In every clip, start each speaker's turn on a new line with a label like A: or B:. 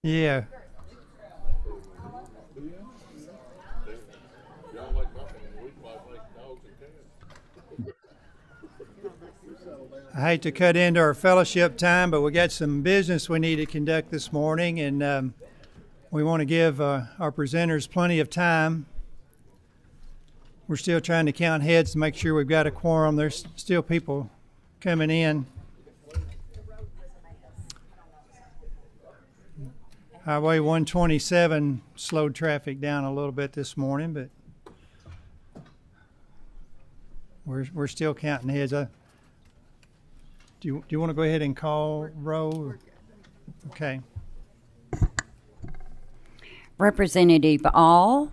A: Yeah. I hate to cut into our fellowship time, but we got some business we need to conduct this morning, and we want to give our presenters plenty of time. We're still trying to count heads to make sure we've got a quorum. There's still people coming in. Highway 127 slowed traffic down a little bit this morning, but we're still counting heads. Do you want to go ahead and call roll? Okay.
B: Representative All.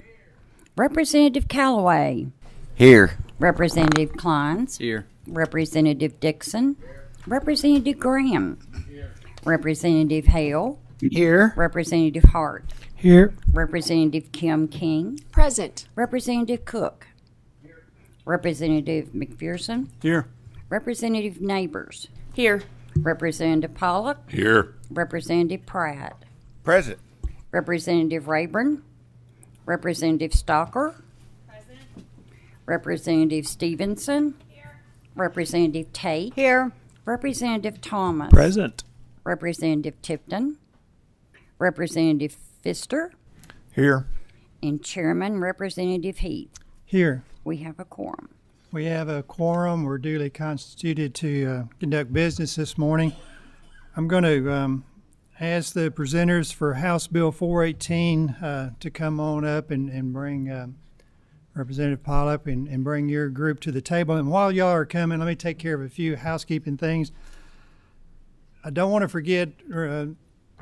B: Representative Callaway.
C: Here.
B: Representative Kleins.
C: Here.
B: Representative Dixon. Representative Graham. Here. Representative Hale.
C: Here.
B: Representative Hart.
C: Here.
B: Representative Kim King.
D: Present.
B: Representative Cook. Here. Representative McPherson.
C: Here.
B: Representative Neighbors.
D: Here.
B: Representative Pollock.
C: Here.
B: Representative Pratt.
C: Present.
B: Representative Rayburn. Representative Stalker.
D: Present.
B: Representative Stevenson.
D: Here.
B: Representative Tate.
D: Here.
B: Representative Thomas.
C: Present.
B: Representative Tipton. Representative Pfister.
C: Here.
B: And Chairman Representative Heath.
A: Here.
B: We have a quorum.
A: We have a quorum. We're duly constituted to conduct business this morning. I'm going to ask the presenters for House Bill 418 to come on up and bring Representative Pollock and bring your group to the table. And while y'all are coming, let me take care of a few housekeeping things. I don't want to forget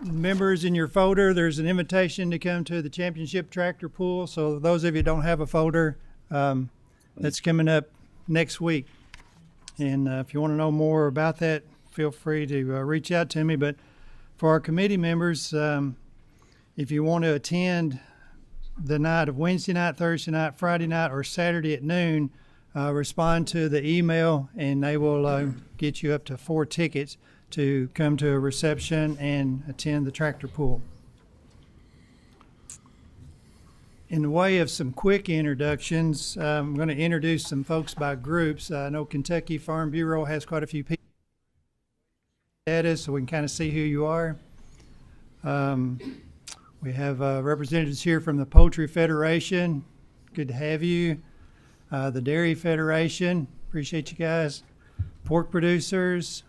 A: members in your folder. There's an invitation to come to the championship tractor pull. So those of you who don't have a folder, that's coming up next week. And if you want to know more about that, feel free to reach out to me. But for our committee members, if you want to attend the night of Wednesday night, Thursday night, Friday night, or Saturday at noon, respond to the email and they will get you up to 4 tickets to come to a reception and attend the tractor pull. In the way of some quick introductions, I'm going to introduce some folks by groups. I know Kentucky Farm Bureau has quite a few people at us, so we can kind of see who you are. We have representatives here from the Poultry Federation. Good to have you. The Dairy Federation. Appreciate you guys. Pork producers.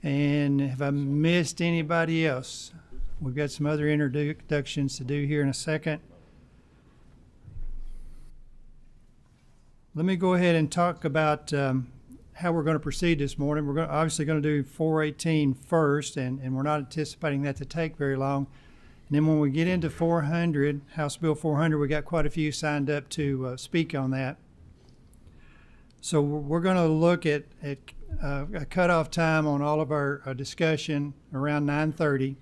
A: And have I missed anybody else? We've got some other introductions to do here in a second. Let me go ahead and talk about how we're going to proceed this morning. We're obviously going to do 418 first, and we're not anticipating that to take very long. And then when we get into 400, House Bill 400, we got quite a few signed up to speak on that. So we're going to look at a cutoff time on all of our discussion around 9:30.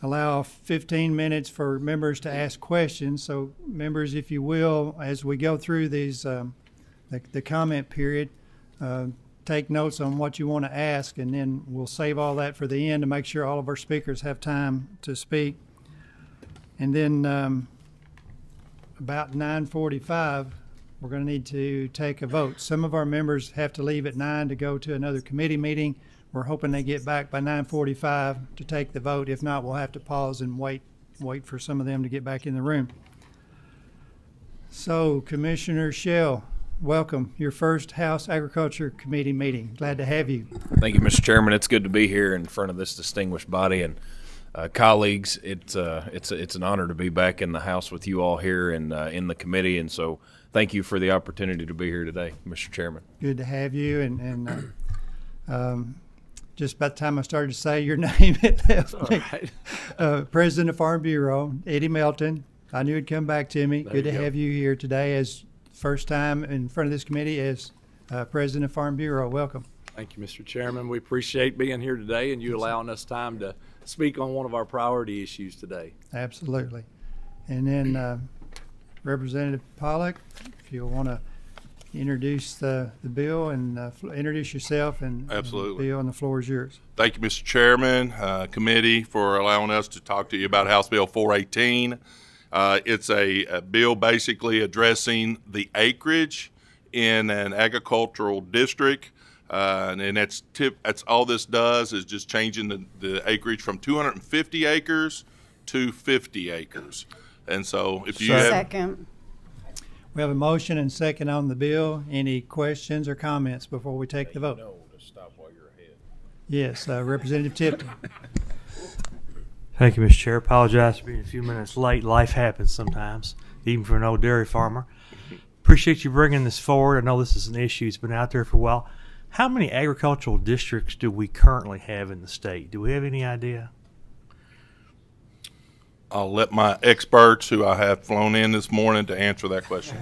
A: Allow 15 minutes for members to ask questions. So members, if you will, as we go through these, the comment period, take notes on what you want to ask, and then we'll save all that for the end to make sure all of our speakers have time to speak. And then about 9:45, we're going to need to take a vote. Some of our members have to leave at 9 to go to another committee meeting. We're hoping they get back by 9:45 to take the vote. If not, we'll have to pause and wait for some of them to get back in the room. So, Commissioner Shell, welcome. Your first House Agriculture Committee meeting. Glad to have you.
E: Thank you, Mr. Chairman. It's good to be here in front of this distinguished body and colleagues. It's an honor to be back in the House with you all here and in the committee. And so, thank you for the opportunity to be here today, Mr. Chairman.
A: Good to have you. And just about the time I started to say your name, it left me. Right. President of Farm Bureau, Eddie Melton. I knew he'd come back to me. Good to have you here today as first time in front of this committee as President of Farm Bureau. Welcome.
F: Thank you, Mr. Chairman. We appreciate being here today and you allowing us time to speak on one of our priority issues today.
A: Absolutely. And then Representative Pollock, if you'll want to introduce the bill and introduce yourself and
D: Absolutely.
A: the bill, and the floor is yours.
D: Thank you, Mr. Chairman, committee, for allowing us to talk to you about House Bill 418. It's a bill basically addressing the acreage in an agricultural district, and that's all this does is just changing the acreage from 250 acres to 50 acres. And so if you have,
G: Second.
A: We have a motion and second on the bill. Any questions or comments before we take the vote?
E: No, to stop while you're ahead.
A: Yes, Representative Tipton.
H: Thank you, Mr. Chair. Apologize for being a few minutes late. Life happens sometimes, even for an old dairy farmer. Appreciate you bringing this forward. I know this is an issue that's been out there for a while. How many agricultural districts do we currently have in the state? Do we have any idea?
D: I'll let my experts who I have flown in this morning to answer that question.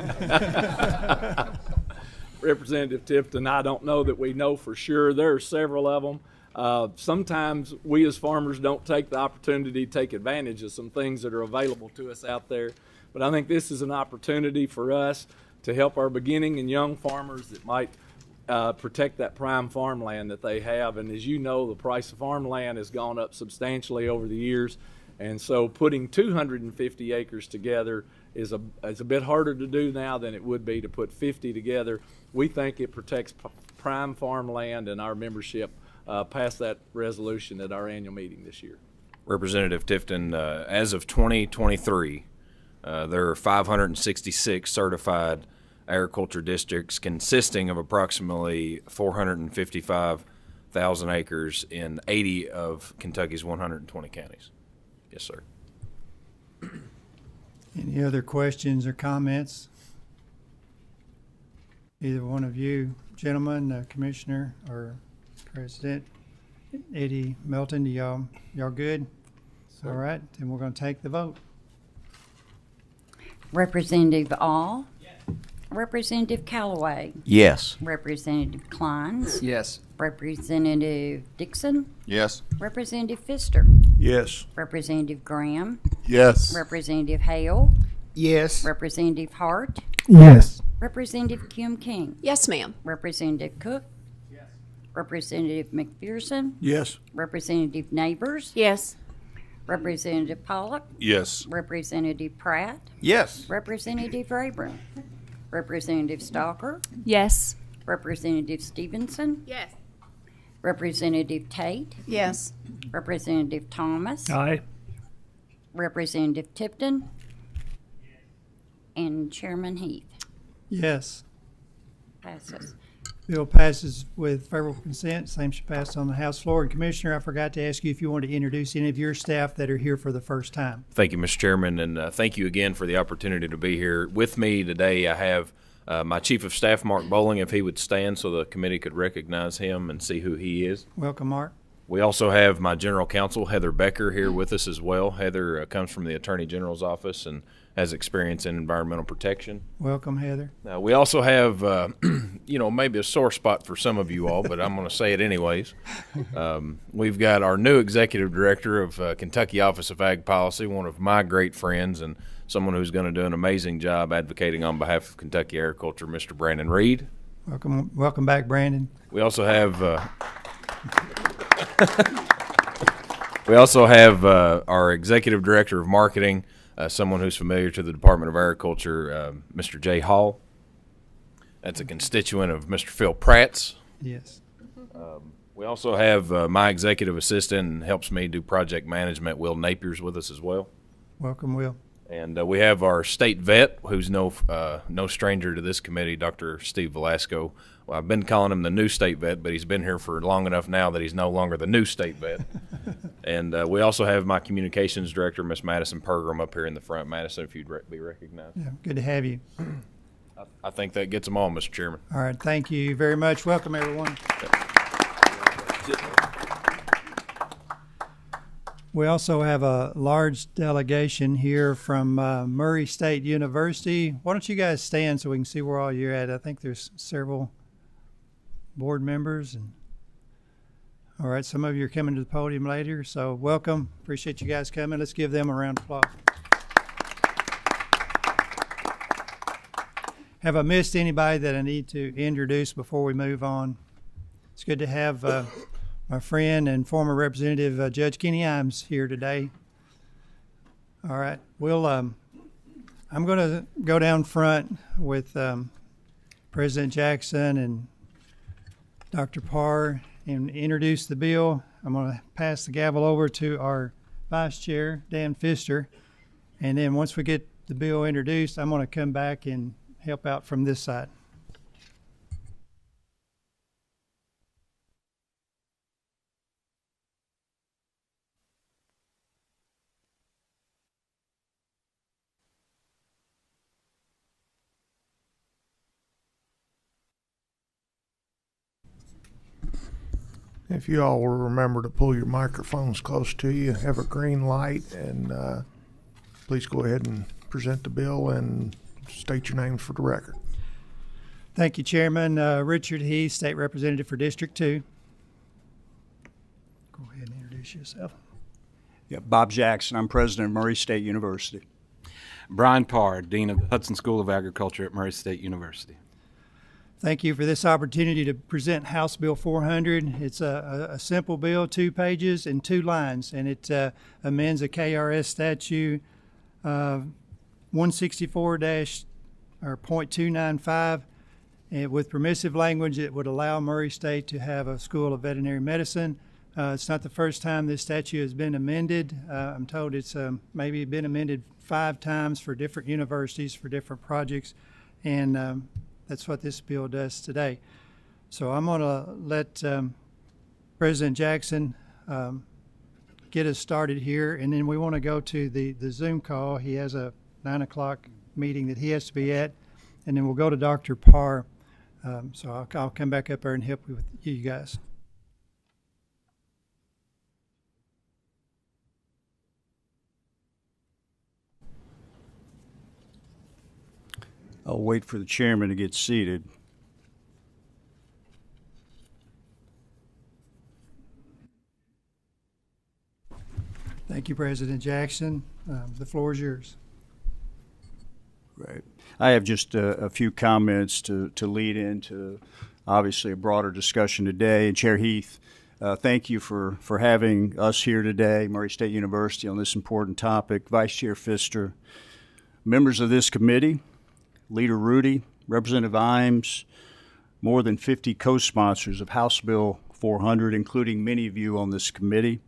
F: Representative Tipton, I don't know that we know for sure. There are several of them. Sometimes we as farmers don't take the opportunity to take advantage of some things that are available to us out there. But I think this is an opportunity for us to help our beginning and young farmers that might protect that prime farmland that they have. And as you know, the price of farmland has gone up substantially over the years. And so putting 250 acres together is a bit harder to do now than it would be to put 50 together. We think it protects prime farmland, and our membership passed that resolution at our annual meeting this year.
E: Representative Tifton, as of 2023, there are 566 certified agriculture districts consisting of approximately 455,000 acres in 80 of Kentucky's 120 counties. Yes, sir.
A: Any other questions or comments? Either one of you gentlemen, Commissioner or President Eddie Melton, y'all good? All right, then we're going to take the vote.
B: Representative All. Representative Callaway.
C: Yes.
B: Representative Kleins.
C: Yes.
B: Representative Dixon.
C: Yes.
B: Representative Pfister.
C: Yes.
B: Representative Graham.
C: Yes.
B: Representative Hale.
C: Yes.
B: Representative Hart.
A: Yes.
B: Representative Kim King.
G: Yes, ma'am.
B: Representative Cook. Yes. Representative McPherson.
C: Yes.
B: Representative Neighbors.
G: Yes.
B: Representative Pollock.
D: Yes.
B: Representative Pratt.
C: Yes.
B: Representative Rayburn. Representative Stalker.
G: Yes.
B: Representative Stevenson.
G: Yes.
B: Representative Tate.
G: Yes.
B: Representative Thomas.
H: Aye.
B: Representative Tipton. And Chairman Heath.
A: Yes.
B: Passes.
A: Bill passes with favorable consent. Same should pass on the House floor. And Commissioner, I forgot to ask you if you want to introduce any of your staff that are here for the first time.
E: Thank you, Mr. Chairman, and thank you again for the opportunity to be here. With me today, I have my Chief of Staff, Mark Bowling, if he would stand so the committee could recognize him and see who he is.
A: Welcome, Mark.
E: We also have my General Counsel, Heather Becker, here with us as well. Heather comes from the Attorney General's office and has experience in environmental protection.
A: Welcome, Heather.
E: We also have, maybe a sore spot for some of you all, but I'm going to say it anyways. We've got our new Executive Director of Kentucky Office of Ag Policy, one of my great friends and someone who's going to do an amazing job advocating on behalf of Kentucky agriculture, Mr. Brandon Reed.
A: Welcome back, Brandon.
E: We also have our Executive Director of Marketing, someone who's familiar to the Department of Agriculture, Mr. Jay Hall. That's a constituent of Mr. Phil Pratt's.
A: Yes.
E: We also have my executive assistant and helps me do project management, Will Napier's with us as well.
A: Welcome, Will.
E: And we have our state vet, who's no stranger to this committee, Dr. Steve Velasco. Well, I've been calling him the new state vet, but he's been here for long enough now that he's no longer the new state vet. And we also have my communications director, Miss Madison Pergram, up here in the front. Madison, if you'd be recognized.
A: Yeah, good to have you.
E: I think that gets them all, Mr. Chairman.
A: All right, thank you very much. Welcome, everyone. We also have a large delegation here from Murray State University. Why don't you guys stand so we can see where all you're at? I think there's several board members. All right, some of you are coming to the podium later, so welcome. Appreciate you guys coming. Let's give them a round of applause. Have I missed anybody that I need to introduce before we move on? It's good to have my friend and former Representative Judge Kenny Imes here today. All right, I'm going to go down front with President Jackson and Dr. Parr and introduce the bill. I'm going to pass the gavel over to our Vice Chair, Dan Pfister, and then once we get the bill introduced, I'm going to come back and help out from this side.
C: If you all will remember to pull your microphones close to you, have a green light, and please go ahead and present the bill and state your names for the record.
A: Thank you, Chairman. Richard Heath, State Representative for District 2. Go ahead and introduce yourself.
G: Yeah, Bob Jackson. I'm president of Murray State University.
I: Brian Parr, Dean of the Hudson School of Agriculture at Murray State University.
A: Thank you for this opportunity to present House Bill 400. It's a simple bill, 2 pages and 2 lines, and it amends a KRS statute 164-.295. And with permissive language, it would allow Murray State to have a School of Veterinary Medicine. It's not the first time this statute has been amended. I'm told it's maybe been amended 5 times for different universities for different projects, and that's what this bill does today. So I'm going to let President Jackson get us started here, and then we want to go to the Zoom call. He has a 9 o'clock meeting that he has to be at, and then we'll go to Dr. Parr. So I'll come back up there and help with you guys.
G: I'll wait for the chairman to get seated.
A: Thank you, President Jackson. The floor is yours.
G: Right. I have just a few comments to lead into obviously a broader discussion today. And Chair Heath, thank you for having us here today, Murray State University, on this important topic. Vice Chair Pfister, members of this committee, Leader Rudy, Representative Imes, more than 50 co-sponsors of House Bill 400, including many of you on this committee,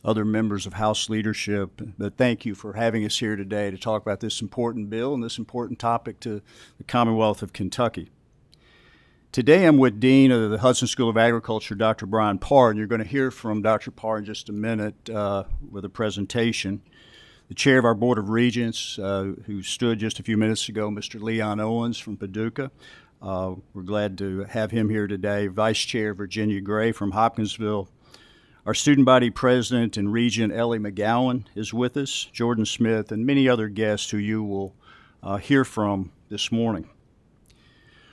G: other members of House leadership. But thank you for having us here today to talk about this important bill and this important topic to the Commonwealth of Kentucky. Today I'm with Dean of the Hudson School of Agriculture, Dr. Brian Parr, and you're going to hear from Dr. Parr in just a minute with a presentation. The chair of our Board of Regents, who stood just a few minutes ago, Mr. Leon Owens from Paducah. We're glad to have him here today. Vice Chair Virginia Gray from Hopkinsville. Our student body president and regent Ellie McGowan is with us, Jordan Smith, and many other guests who you will hear from this morning.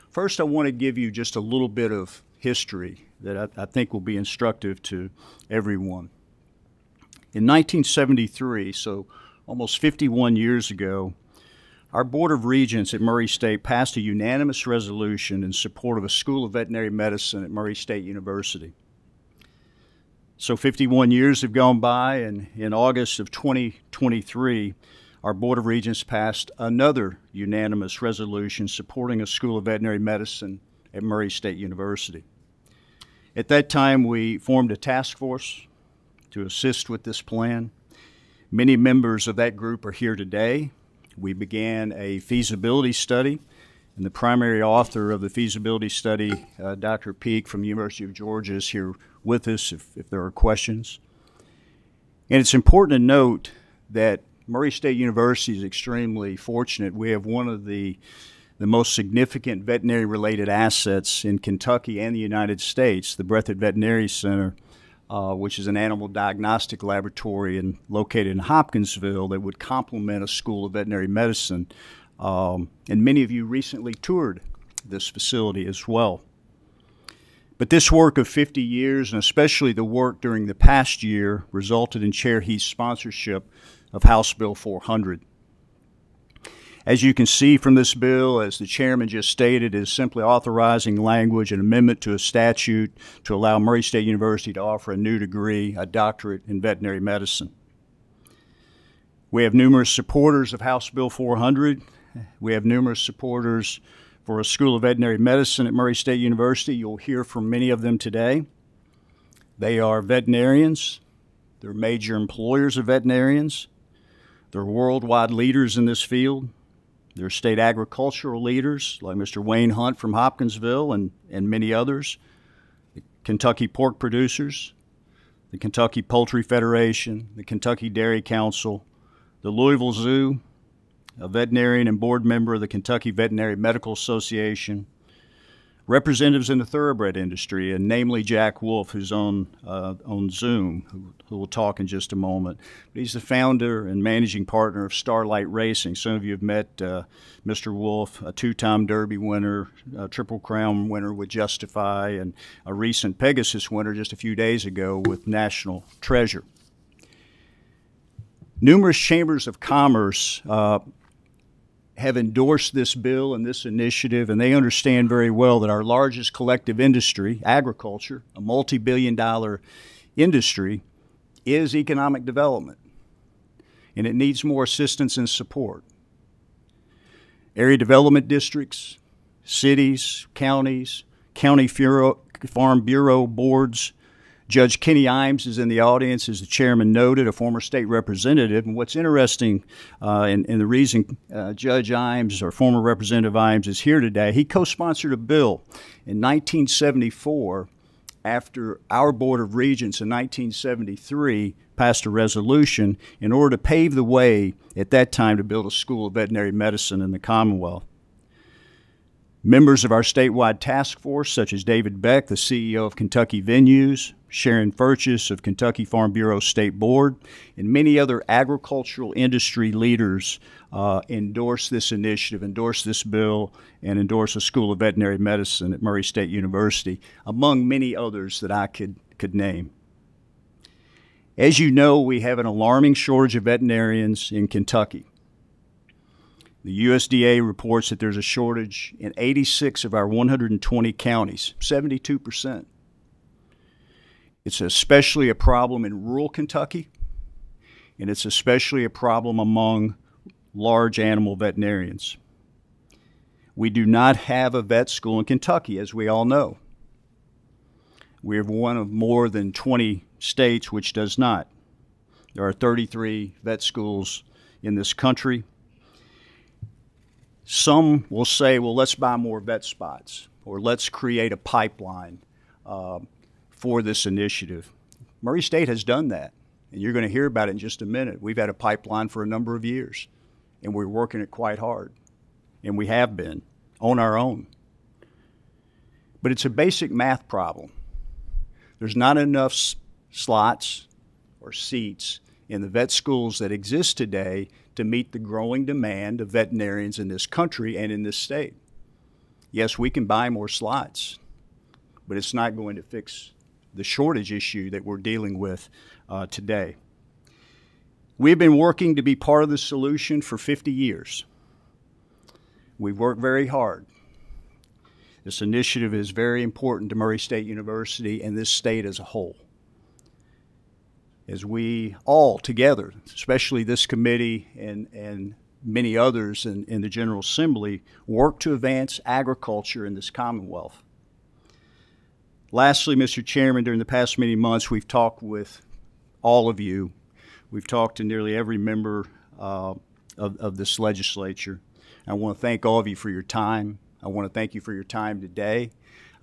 G: First, I want to give you just a little bit of history that I think will be instructive to everyone. In 1973, so almost 51 years ago, our Board of Regents at Murray State passed a unanimous resolution in support of a School of Veterinary Medicine at Murray State University. So 51 years have gone by, and in August of 2023, our Board of Regents passed another unanimous resolution supporting a School of Veterinary Medicine at Murray State University. At that time, we formed a task force to assist with this plan. Many members of that group are here today. We began a feasibility study, and the primary author of the feasibility study, Dr. Peak from the University of Georgia, is here with us if there are questions. And it's important to note that Murray State University is extremely fortunate. We have one of the most significant veterinary-related assets in Kentucky and the United States, the Breathitt Veterinary Center, which is an animal diagnostic laboratory located in Hopkinsville that would complement a School of Veterinary Medicine. And many of you recently toured this facility as well. But this work of 50 years, and especially the work during the past year, resulted in Chair Heath's sponsorship of House Bill 400. As you can see from this bill, as the chairman just stated, is simply authorizing language, an amendment to a statute to allow Murray State University to offer a new degree, a doctorate in veterinary medicine. We have numerous supporters of House Bill 400. We have numerous supporters for a School of Veterinary Medicine at Murray State University. You'll hear from many of them today. They are veterinarians. They're major employers of veterinarians. They're worldwide leaders in this field. They're state agricultural leaders like Mr. Wayne Hunt from Hopkinsville and many others. The Kentucky pork producers, the Kentucky Poultry Federation, the Kentucky Dairy Council, the Louisville Zoo, a veterinarian and board member of the Kentucky Veterinary Medical Association, representatives in the thoroughbred industry, and namely Jack Wolf, who's on Zoom, who will talk in just a moment. But he's the founder and managing partner of Starlight Racing. Some of you have met Mr. Wolf, a two-time Derby winner, a Triple Crown winner with Justify, and a recent Pegasus winner just a few days ago with National Treasure. Numerous chambers of commerce have endorsed this bill and this initiative, and they understand very well that our largest collective industry, agriculture, a multi-billion-dollar industry, is economic development, and it needs more assistance and support. Area development districts, cities, counties, county farm bureau boards. Judge Kenny Imes is in the audience, as the chairman noted, a former state representative. And what's interesting, and the reason Judge Imes, or former Representative Imes, is here today, he co-sponsored a bill in 1974 after our Board of Regents in 1973 passed a resolution in order to pave the way at that time to build a school of veterinary medicine in the Commonwealth. Members of our statewide task force, such as David Beck, the CEO of Kentucky Venues, Sharon Furchess of Kentucky Farm Bureau State Board, and many other agricultural industry leaders endorse this initiative, endorse this bill, and endorse a School of Veterinary Medicine at Murray State University, among many others that I could name. As you know, we have an alarming shortage of veterinarians in Kentucky. The USDA reports that there's a shortage in 86 of our 120 counties, 72%. It's especially a problem in rural Kentucky, and it's especially a problem among large animal veterinarians. We do not have a vet school in Kentucky, as we all know. We are one of more than 20 states which does not. There are 33 vet schools in this country. Some will say, well, let's buy more vet spots, or let's create a pipeline for this initiative. Murray State has done that, and you're going to hear about it in just a minute. We've had a pipeline for a number of years, and we're working it quite hard, and we have been on our own. But it's a basic math problem. There's not enough slots or seats in the vet schools that exist today to meet the growing demand of veterinarians in this country and in this state. Yes, we can buy more slots, but it's not going to fix the shortage issue that we're dealing with today. We've been working to be part of the solution for 50 years. We've worked very hard. This initiative is very important to Murray State University and this state as a whole. As we all together, especially this committee and many others in the General Assembly, work to advance agriculture in this Commonwealth. Lastly, Mr. Chairman, during the past many months, we've talked with all of you. We've talked to nearly every member of this legislature. I want to thank all of you for your time. I want to thank you for your time today.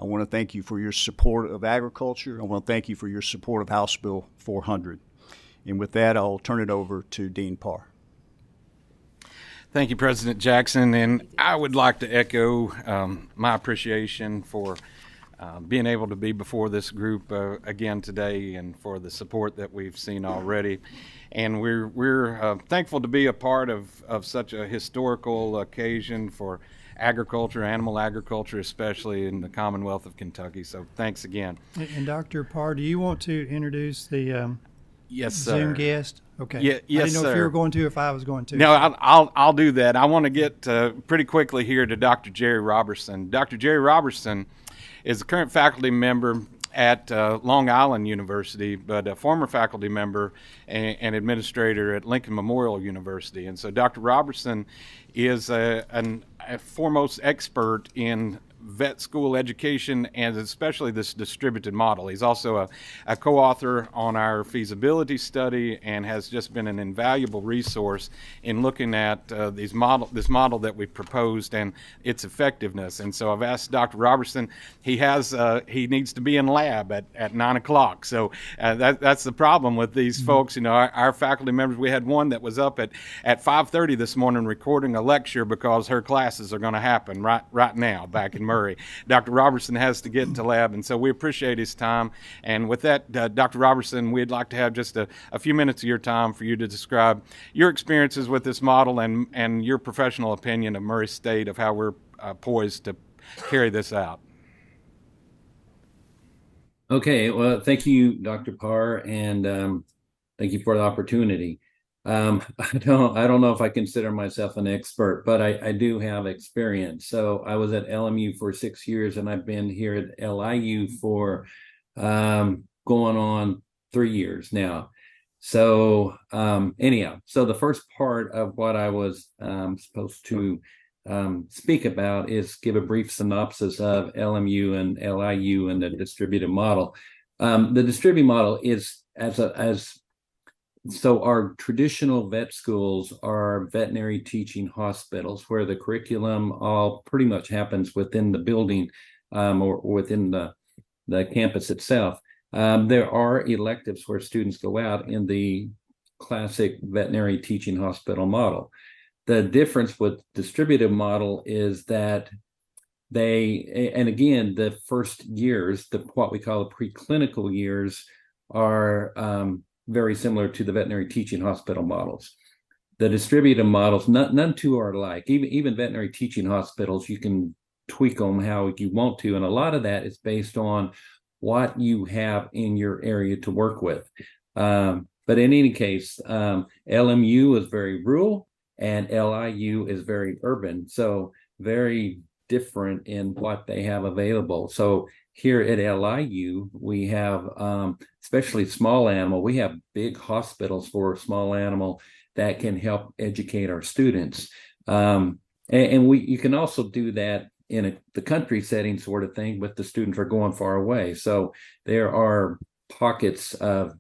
G: I want to thank you for your support of agriculture. I want to thank you for your support of House Bill 400. And with that, I'll turn it over to Dean Parr.
I: Thank you, President Jackson. And I would like to echo my appreciation for being able to be before this group again today, and for the support that we've seen already. And we're thankful to be a part of such a historical occasion for agriculture, animal agriculture, especially in the Commonwealth of Kentucky. So thanks again.
A: And Dr. Parr, do you want to introduce the
I: Yes,
A: Zoom
I: sir.
A: guest? Okay.
I: Yeah,
A: I
I: yes,
A: didn't know if you
I: sir.
A: were going to, if I was going to.
I: No, I'll do that. I want to get pretty quickly here to Dr. Jerry Robertson. Dr. Jerry Robertson is a current faculty member at Long Island University, but a former faculty member and administrator at Lincoln Memorial University. And so Dr. Robertson is a foremost expert in vet school education and especially this distributed model. He's also a co-author on our feasibility study and has just been an invaluable resource in looking at this model that we proposed and its effectiveness. And so I've asked Dr. Robertson, he needs to be in lab at 9 o'clock. So that's the problem with these folks. You know, our faculty members, we had one that was up at 5:30 this morning recording a lecture because her classes are going to happen right now back in Murray. Dr. Robertson has to get into lab, and so we appreciate his time. And with that, Dr. Robertson, we'd like to have just a few minutes of your time for you to describe your experiences with this model and your professional opinion of Murray State, of how we're poised to carry this out.
J: Okay, well, thank you, Dr. Parr, and thank you for the opportunity. I don't know if I consider myself an expert, but I do have experience. So I was at LMU for 6 years, and I've been here at LIU for going on 3 years now. So anyhow, so the first part of what I was supposed to speak about is give a brief synopsis of LMU and LIU and the distributed model. The distributed model is so our traditional vet schools are veterinary teaching hospitals where the curriculum all pretty much happens within the building or within the campus itself. There are electives where students go out in the classic veterinary teaching hospital model. The difference with distributive model is that and again, the first years, what we call the preclinical years, are very similar to the veterinary teaching hospital models. The distributive models, none two are alike. Even veterinary teaching hospitals, you can tweak them how you want to, and a lot of that is based on what you have in your area to work with. But in any case, LMU is very rural and LIU is very urban, so very different in what they have available. So here at LIU, we have, especially small animal, we have big hospitals for small animal that can help educate our students. And you can also do that in the country setting sort of thing, but the students are going far away. So there are pockets of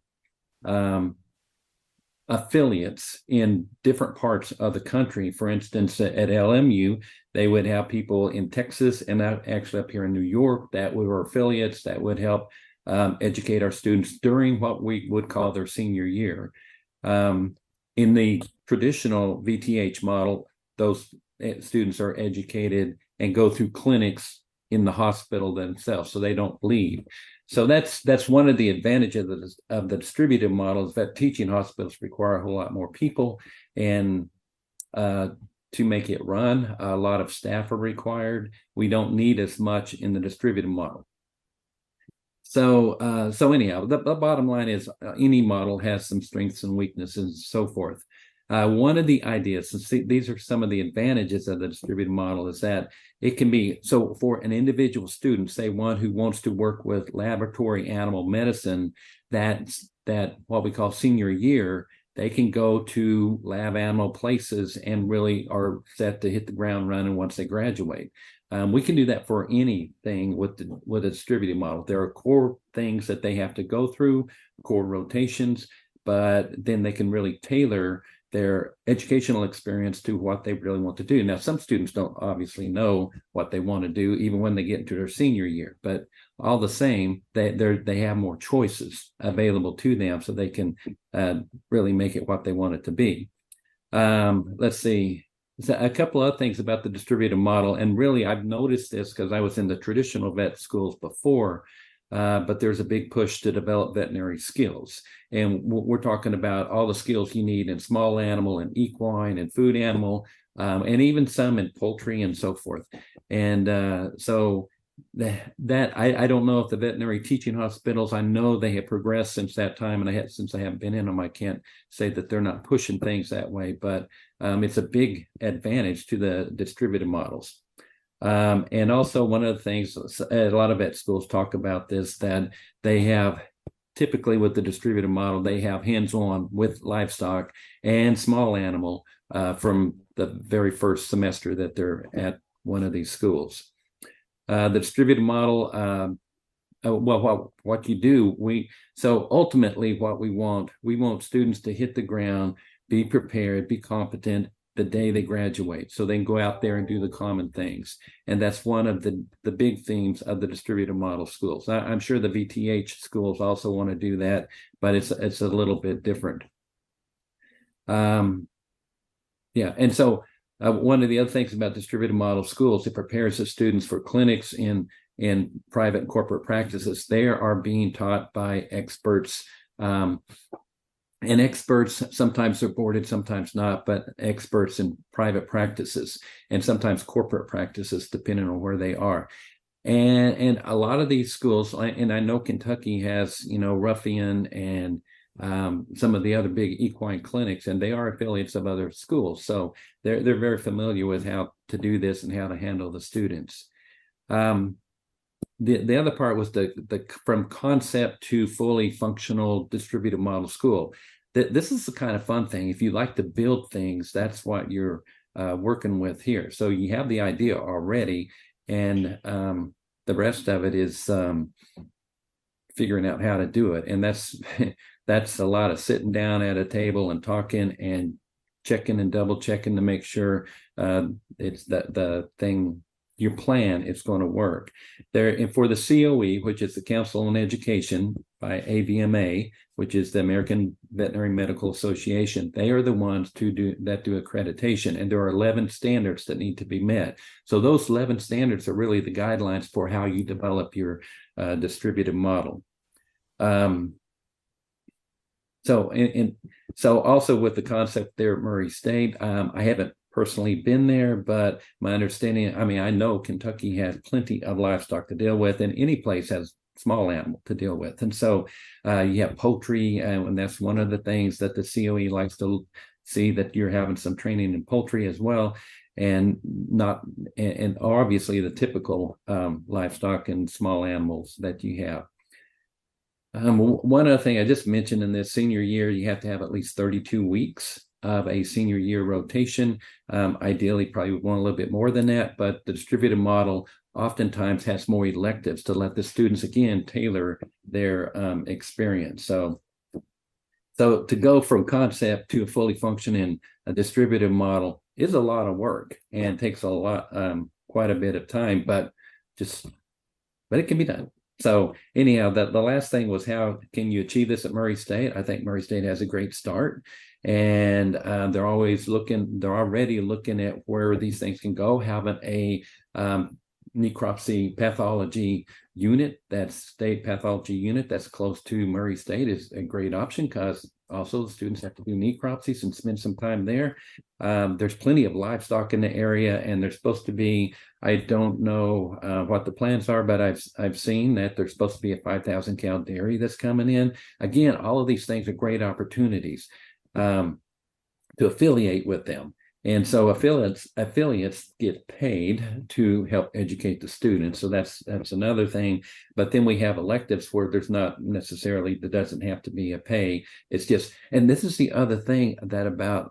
J: affiliates in different parts of the country. For instance, at LMU, they would have people in Texas and actually up here in New York that were affiliates that would help educate our students during what we would call their senior year. In the traditional VTH model, those students are educated and go through clinics in the hospital themselves, so they don't leave. So that's one of the advantages of the distributed model is that teaching hospitals require a whole lot more people, and to make it run, a lot of staff are required. We don't need as much in the distributed model. So anyhow, the bottom line is any model has some strengths and weaknesses and so forth. One of the ideas, and these are some of the advantages of the distributed model, is that it can be, so for an individual student, say one who wants to work with laboratory animal medicine, that what we call senior year, they can go to lab animal places and really are set to hit the ground running once they graduate. We can do that for anything with a distributed model. There are core things that they have to go through, core rotations, but then they can really tailor their educational experience to what they really want to do. Now, some students don't obviously know what they want to do even when they get into their senior year, but all the same, they have more choices available to them, so they can really make it what they want it to be. Let's see. So a couple other things about the distributed model, and really I've noticed this because I was in the traditional vet schools before, but there's a big push to develop veterinary skills. And we're talking about all the skills you need in small animal and equine and food animal, and even some in poultry and so forth. And so I don't know if the veterinary teaching hospitals, I know they have progressed since that time, and since I haven't been in them, I can't say that they're not pushing things that way, but it's a big advantage to the distributed models. And also one of the things, a lot of vet schools talk about this, that they have typically with the distributed model, they have hands-on with livestock and small animal from the very first semester that they're at one of these schools. The distributed model, what you do, so ultimately what we want students to hit the ground, be prepared, be competent the day they graduate, so they can go out there and do the common things. And that's one of the big themes of the distributed model schools. I'm sure the VTH schools also want to do that, but it's a little bit different. Yeah, and so one of the other things about distributed model schools, it prepares the students for clinics in private and corporate practices. They are being taught by experts, and experts sometimes are boarded, sometimes not, but experts in private practices and sometimes corporate practices, depending on where they are. And a lot of these schools, and I know Kentucky has, Ruffian and some of the other big equine clinics, and they are affiliates of other schools. So they're very familiar with how to do this and how to handle the students. The other part was the from concept to fully functional distributed model school. This is the kind of fun thing. If you like to build things, that's what you're working with here. So you have the idea already, and the rest of it is figuring out how to do it. And that's a lot of sitting down at a table and talking and checking and double checking to make sure it's the thing, your plan is going to work. There, and for the COE, which is the Council on Education by AVMA, which is the American Veterinary Medical Association, they are the ones to do accreditation, and there are 11 standards that need to be met. So those 11 standards are really the guidelines for how you develop your distributed model. So also with the concept there at Murray State, I haven't personally been there, but my understanding, I know Kentucky has plenty of livestock to deal with, and any place has small animal to deal with. And so you have poultry, and that's one of the things that the COE likes to see, that you're having some training in poultry as well, and obviously the typical livestock and small animals that you have. One other thing I just mentioned, in this senior year, you have to have at least 32 weeks of a senior year rotation. Ideally, probably would want a little bit more than that, but the distributed model oftentimes has more electives to let the students, again, tailor their experience. So to go from concept to a fully functioning distributed model is a lot of work and takes quite a bit of time, but it can be done. So anyhow, the last thing was, how can you achieve this at Murray State? I think Murray State has a great start, and they're already looking at where these things can go. Having a necropsy pathology unit, that state pathology unit that's close to Murray State, is a great option, because also the students have to do necropsies and spend some time there. There's plenty of livestock in the area, and there's supposed to be, I don't know what the plans are, but I've seen that there's supposed to be a 5,000 cow dairy that's coming in. Again, all of these things are great opportunities to affiliate with them. And so affiliates get paid to help educate the students. So that's another thing. But then we have electives where there's not necessarily, there doesn't have to be a pay. It's just, and this is the other thing that about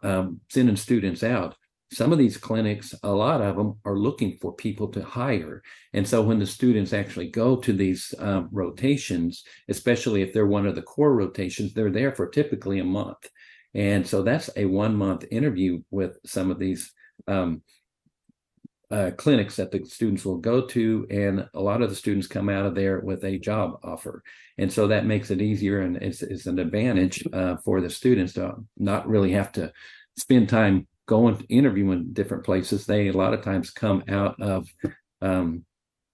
J: sending students out. Some of these clinics, a lot of them are looking for people to hire. And so when the students actually go to these rotations, especially if they're one of the core rotations, they're there for typically a month. And so that's a 1 month interview with some of these clinics that the students will go to. And a lot of the students come out of there with a job offer. And so that makes it easier, and it's an advantage for the students to not really have to spend time going interviewing different places. They a lot of times come out of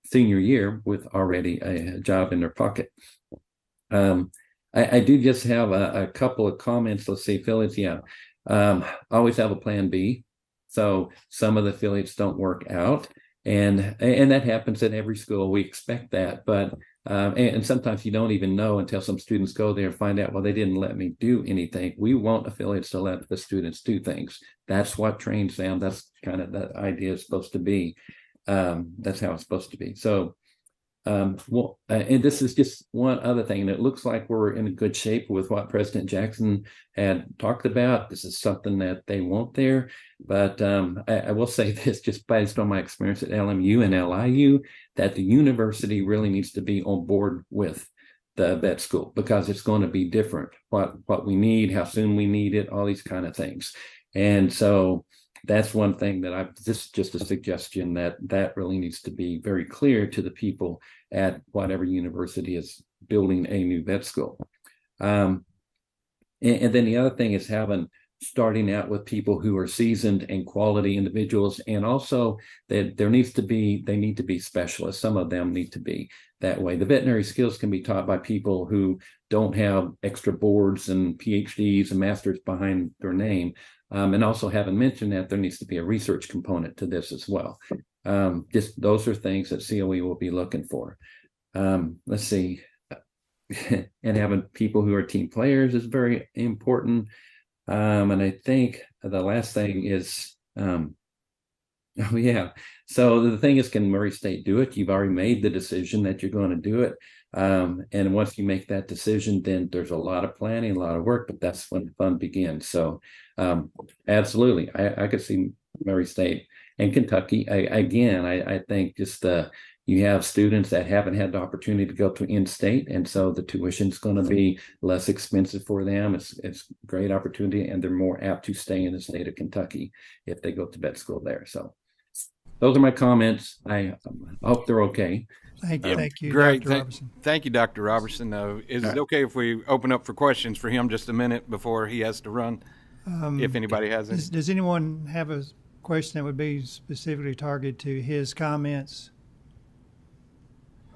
J: senior year with already a job in their pocket. I do just have a couple of comments. Let's see, affiliates. Yeah. Always have a plan B. So some of the affiliates don't work out. And that happens at every school. We expect that, but and sometimes you don't even know until some students go there and find out, well, they didn't let me do anything. We want affiliates to let the students do things. That's what trains them. That's kind of the idea is supposed to be. That's how it's supposed to be. So, and this is just one other thing, and it looks like we're in a good shape with what President Jackson had talked about. This is something that they want there, but I will say this, just based on my experience at LMU and LIU, that the university really needs to be on board with the vet school, because it's going to be different. What we need, how soon we need it, all these kind of things, and so. That's one thing that this is just a suggestion that really needs to be very clear to the people at whatever university is building a new vet school. And then the other thing is starting out with people who are seasoned and quality individuals, and also that they need to be specialists. Some of them need to be that way. The veterinary skills can be taught by people who don't have extra boards and PhDs and masters behind their name. And also, having mentioned that, there needs to be a research component to this as well. Just those are things that COE will be looking for. Let's see. And having people who are team players is very important. And I think the last thing is, oh yeah. So the thing is, can Murray State do it? You've already made the decision that you're going to do it. And once you make that decision, then there's a lot of planning, a lot of work, but that's when the fun begins. So absolutely, I could see Murray State and Kentucky. I think just you have students that haven't had the opportunity to go to in-state, and so the tuition is going to be less expensive for them. It's a great opportunity, and they're more apt to stay in the state of Kentucky if they go to vet school there. So those are my comments. I hope they're okay.
A: Thank you,
I: Great.
A: Dr. Robertson.
I: Thank you, Dr. Robertson. Is it okay if we open up for questions for him just a minute before he has to run? If anybody has any.
A: Does anyone have a question that would be specifically targeted to his comments?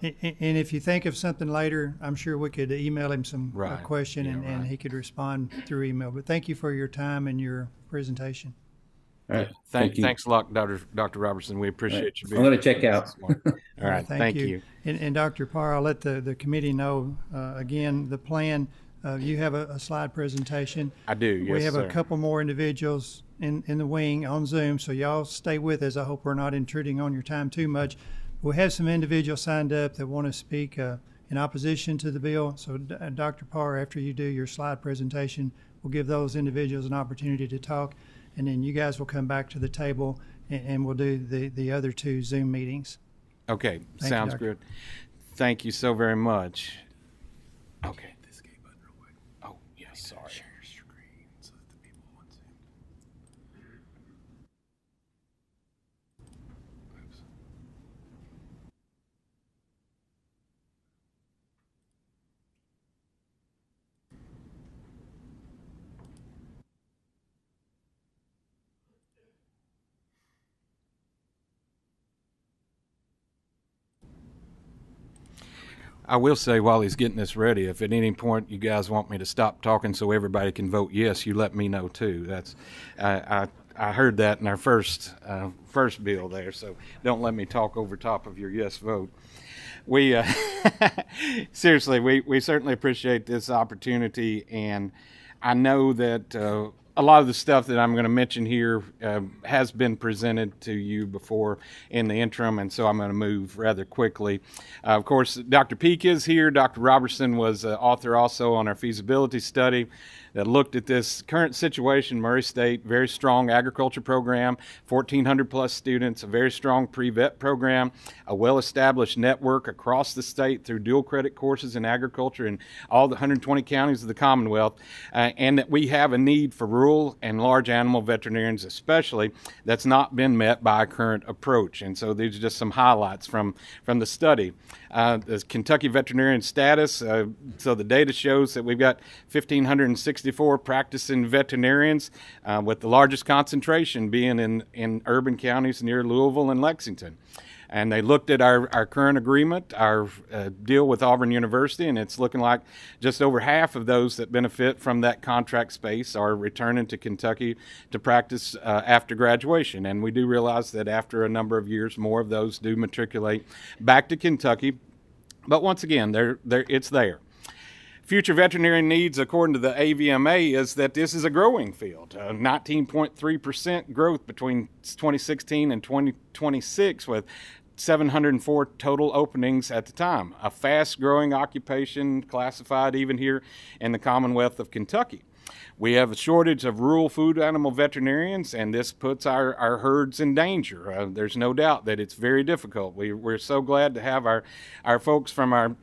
A: And if you think of something later, I'm sure we could email him some question and he could respond through email. But thank you for your time and your presentation.
J: All right.
I: Thanks a lot, Dr. Robertson. We appreciate you being
J: I'm going to check out.
I: All right. Thank you.
A: And Dr. Parr, I'll let the committee know, again, the plan. You have a slide presentation.
I: I do, yes,
A: We have
I: sir.
A: a couple more individuals in the wing on Zoom, so y'all stay with us. I hope we're not intruding on your time too much. We have some individuals signed up that want to speak in opposition to the bill. So Dr. Parr, after you do your slide presentation, we'll give those individuals an opportunity to talk. And then you guys will come back to the table and we'll do the other two Zoom meetings.
I: Okay,
A: Thank
I: sounds
A: you,
I: good. Thank you so very much. Okay. Oh, yeah, sorry. Share your screen so that the people want to. Oops. I will say while he's getting this ready, if at any point you guys want me to stop talking so everybody can vote yes, you let me know too. That's I heard that in our first bill there, so don't let me talk over top of your yes vote. We seriously, we certainly appreciate this opportunity, and I know that a lot of the stuff that I'm going to mention here has been presented to you before in the interim, and so I'm going to move rather quickly. Of course, Dr. Peak is here. Dr. Robertson was author also on our feasibility study that looked at this current situation. Murray State, very strong agriculture program, 1,400 plus students, a very strong pre-vet program, a well-established network across the state through dual credit courses in agriculture in all the 120 counties of the Commonwealth, and that we have a need for rural and large animal veterinarians especially that's not been met by our current approach. And so these are just some highlights from the study. The Kentucky veterinarian status, so the data shows that we've got 1,564 practicing veterinarians, with the largest concentration being in urban counties near Louisville and Lexington. And they looked at our current agreement, our deal with Auburn University, and it's looking like just over half of those that benefit from that contract space are returning to Kentucky to practice after graduation. And we do realize that after a number of years, more of those do matriculate back to Kentucky. But once again, it's there. Future veterinary needs, according to the AVMA, is that this is a growing field. 19.3% growth between 2016 and 2026, with 704 total openings at the time. A fast-growing occupation, classified even here in the Commonwealth of Kentucky. We have a shortage of rural food animal veterinarians, and this puts our herds in danger. There's no doubt that it's very difficult. We're so glad to have our folks from our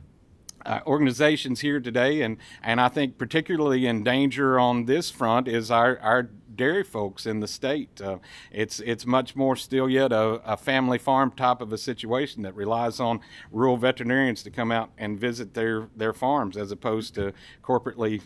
I: organizations here today, and I think particularly in danger on this front is our dairy folks in the state. It's much more still yet a family farm type of a situation that relies on rural veterinarians to come out and visit their farms as opposed to corporately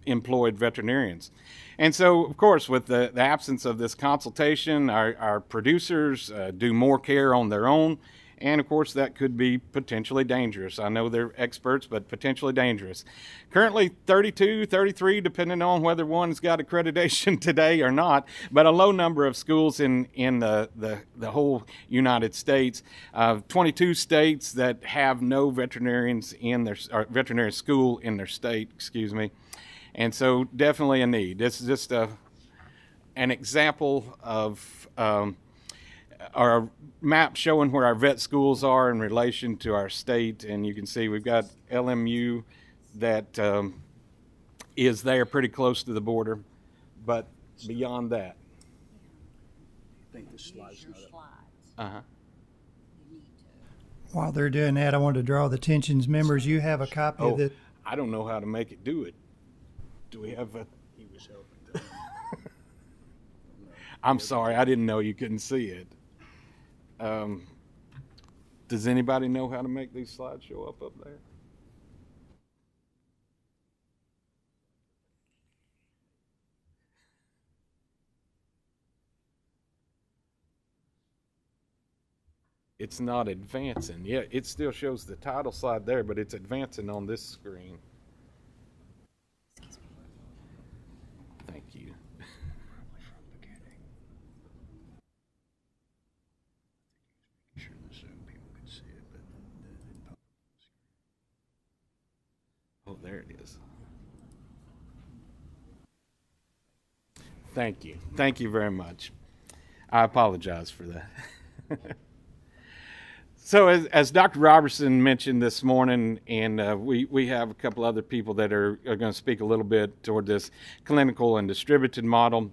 I: employed veterinarians. And so, of course, with the absence of this consultation, our producers do more care on their own. And of course, that could be potentially dangerous. I know they're experts, but potentially dangerous. Currently 32, 33, depending on whether one's got accreditation today or not, but a low number of schools in the whole United States. 22 states that have no veterinarians in their, or veterinary school in their state, excuse me. And so definitely a need. This is just an example of our map showing where our vet schools are in relation to our state, and you can see we've got LMU that is there pretty close to the border, but beyond that.
G: I think this slide's
A: While they're doing that, I wanted to draw the attention's members. You have a copy of the.
I: I don't know how to make it do it. Do we have a?
G: He was helping.
I: I'm sorry, I didn't know you couldn't see it. Does anybody know how to make these slides show up there? It's not advancing. Yeah, it still shows the title slide there, but it's advancing on this screen. Thank you. Oh, there it is. Thank you. Thank you very much. I apologize for that. So as Dr. Robertson mentioned this morning, and we have a couple other people that are going to speak a little bit toward this clinical and distributed model,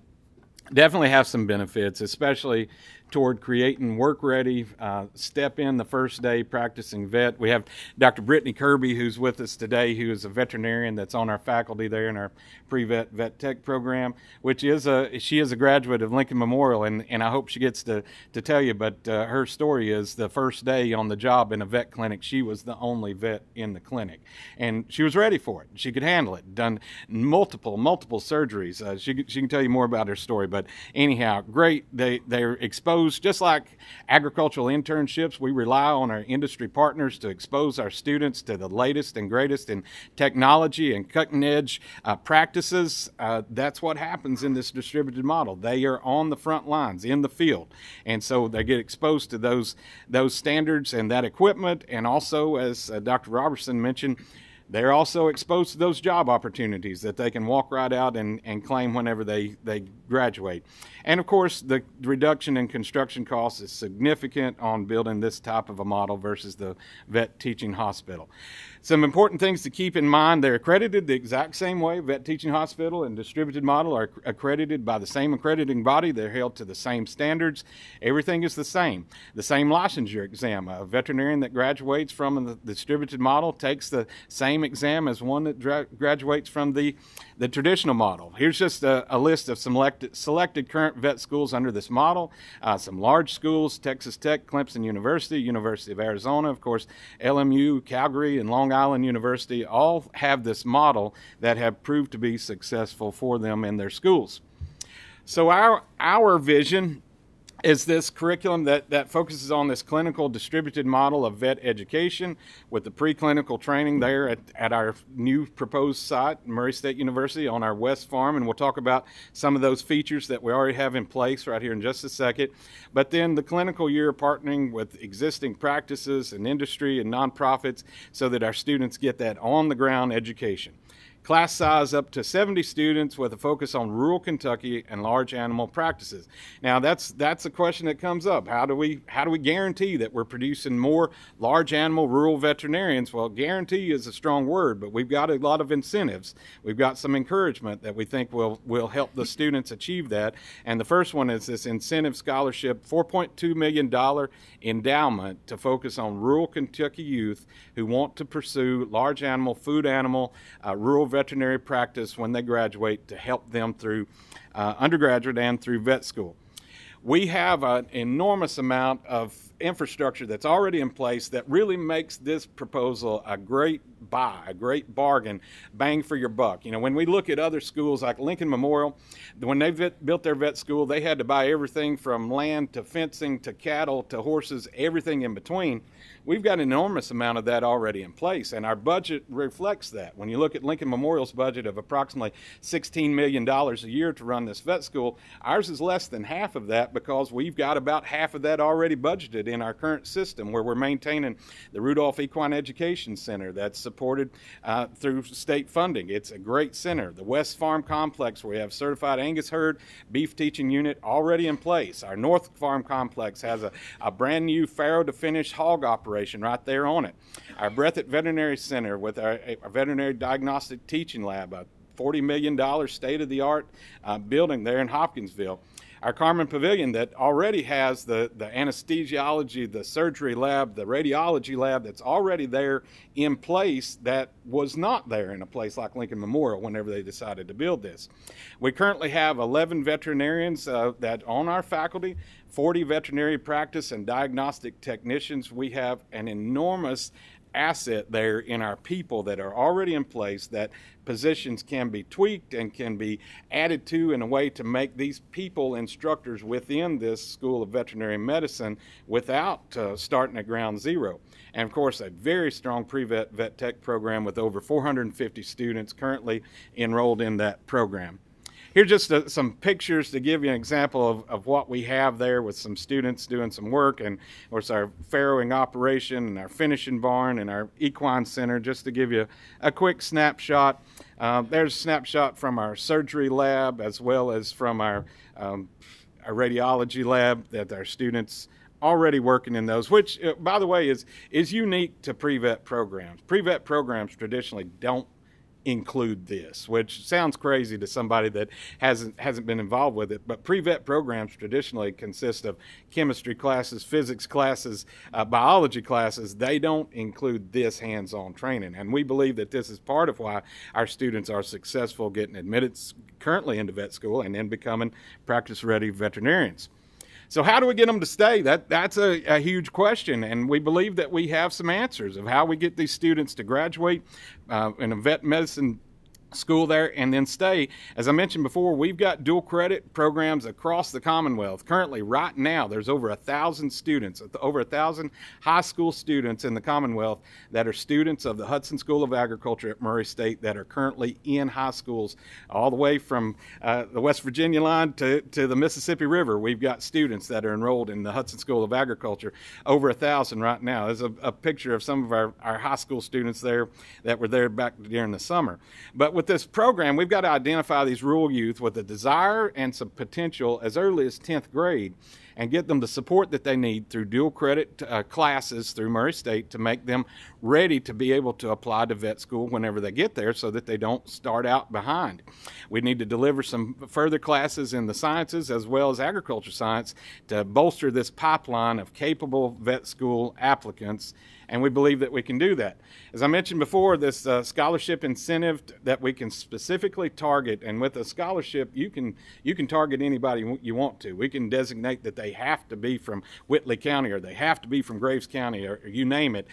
I: definitely have some benefits, especially toward creating work-ready, step in the first day practicing vet. We have Dr. Brittany Kirby, who's with us today, who is a veterinarian that's on our faculty there in our pre-vet vet tech program, which is she is a graduate of Lincoln Memorial, and I hope she gets to tell you, but her story is the first day on the job in a vet clinic, she was the only vet in the clinic, and she was ready for it. She could handle it, done multiple surgeries. She can tell you more about her story, but anyhow, great. They're exposed, just like agricultural internships, we rely on our industry partners to expose our students to the latest and greatest in technology and cutting edge practices. That's what happens in this distributed model. They are on the front lines in the field, and so they get exposed to those standards and that equipment, and also, as Dr. Robertson mentioned, they're also exposed to those job opportunities that they can walk right out and claim whenever they graduate. And of course, the reduction in construction costs is significant on building this type of a model versus the vet teaching hospital. Some important things to keep in mind: they're accredited the exact same way. Vet teaching hospital and distributed model are accredited by the same accrediting body. They're held to the same standards. Everything is the same. The same licensure exam. A veterinarian that graduates from the distributed model takes the same exam as one that graduates from the traditional model. Here's just a list of some selected current vet schools under this model. Some large schools: Texas Tech, Clemson University, University of Arizona, of course, LMU, Calgary, and Long Island University all have this model that have proved to be successful for them in their schools. So our vision is this curriculum that focuses on this clinical distributed model of vet education with the preclinical training there at our new proposed site, Murray State University, on our West Farm. And we'll talk about some of those features that we already have in place right here in just a second. But then the clinical year partnering with existing practices and industry and nonprofits so that our students get that on-the-ground education. Class size up to 70 students with a focus on rural Kentucky and large animal practices. Now that's a question that comes up. How do we guarantee that we're producing more large animal rural veterinarians? Well, guarantee is a strong word, but we've got a lot of incentives. We've got some encouragement that we think will help the students achieve that. And the first one is this incentive scholarship, $4.2 million endowment to focus on rural Kentucky youth who want to pursue large animal, food animal, rural veterinary practice when they graduate to help them through undergraduate and through vet school. We have an enormous amount of infrastructure that's already in place that really makes this proposal a great buy, a great bargain, bang for your buck. You know, when we look at other schools like Lincoln Memorial, when they built their vet school, they had to buy everything from land to fencing to cattle to horses, everything in between. We've got an enormous amount of that already in place, and our budget reflects that. When you look at Lincoln Memorial's budget of approximately $16 million a year to run this vet school, ours is less than half of that because we've got about half of that already budgeted in our current system, where we're maintaining the Rudolph Equine Education Center that's supported through state funding. It's a great center. The West Farm Complex, where we have certified Angus herd beef teaching unit already in place. Our North Farm Complex has a brand new farrow to finish hog operation right there on it. Our Breathitt Veterinary Center with our veterinary diagnostic teaching lab, a $40 million state-of-the-art building there in Hopkinsville. Our Carmen Pavilion that already has the anesthesiology, the surgery lab, the radiology lab that's already there in place that was not there in a place like Lincoln Memorial whenever they decided to build this. We currently have 11 veterinarians that on our faculty, 40 veterinary practice and diagnostic technicians. We have an enormous asset there in our people that are already in place, that positions can be tweaked and can be added to in a way to make these people instructors within this School of Veterinary Medicine without starting at ground zero. And of course, a very strong pre-vet vet tech program with over 450 students currently enrolled in that program. Here's just some pictures to give you an example of what we have there with some students doing some work, and of course our farrowing operation and our finishing barn and our equine center, just to give you a quick snapshot. There's a snapshot from our surgery lab as well as from our radiology lab that our students already working in those, which by the way is unique to pre-vet programs. Pre-vet programs traditionally don't include this, which sounds crazy to somebody that hasn't been involved with it, but pre-vet programs traditionally consist of chemistry classes, physics classes, biology classes. They don't include this hands-on training, and we believe that this is part of why our students are successful getting admitted currently into vet school and then becoming practice-ready veterinarians. So how do we get them to stay? That's a huge question, and we believe that we have some answers of how we get these students to graduate in a vet medicine school there and then stay. As I mentioned before, we've got dual credit programs across the Commonwealth. Currently, right now, there's over 1,000 students, over 1,000 high school students in the Commonwealth that are students of the Hudson School of Agriculture at Murray State that are currently in high schools all the way from the West Virginia line to the Mississippi River. We've got students that are enrolled in the Hudson School of Agriculture, over 1,000 right now. There's a picture of some of our high school students there that were there back during the summer. But with this program, we've got to identify these rural youth with a desire and some potential as early as 10th grade and get them the support that they need through dual credit classes through Murray State to make them ready to be able to apply to vet school whenever they get there so that they don't start out behind. We need to deliver some further classes in the sciences as well as agriculture science to bolster this pipeline of capable vet school applicants, and we believe that we can do that. As I mentioned before, this scholarship incentive that we can specifically target, and with a scholarship, you can target anybody you want to. We can designate that they they have to be from Whitley County or they have to be from Graves County or you name it,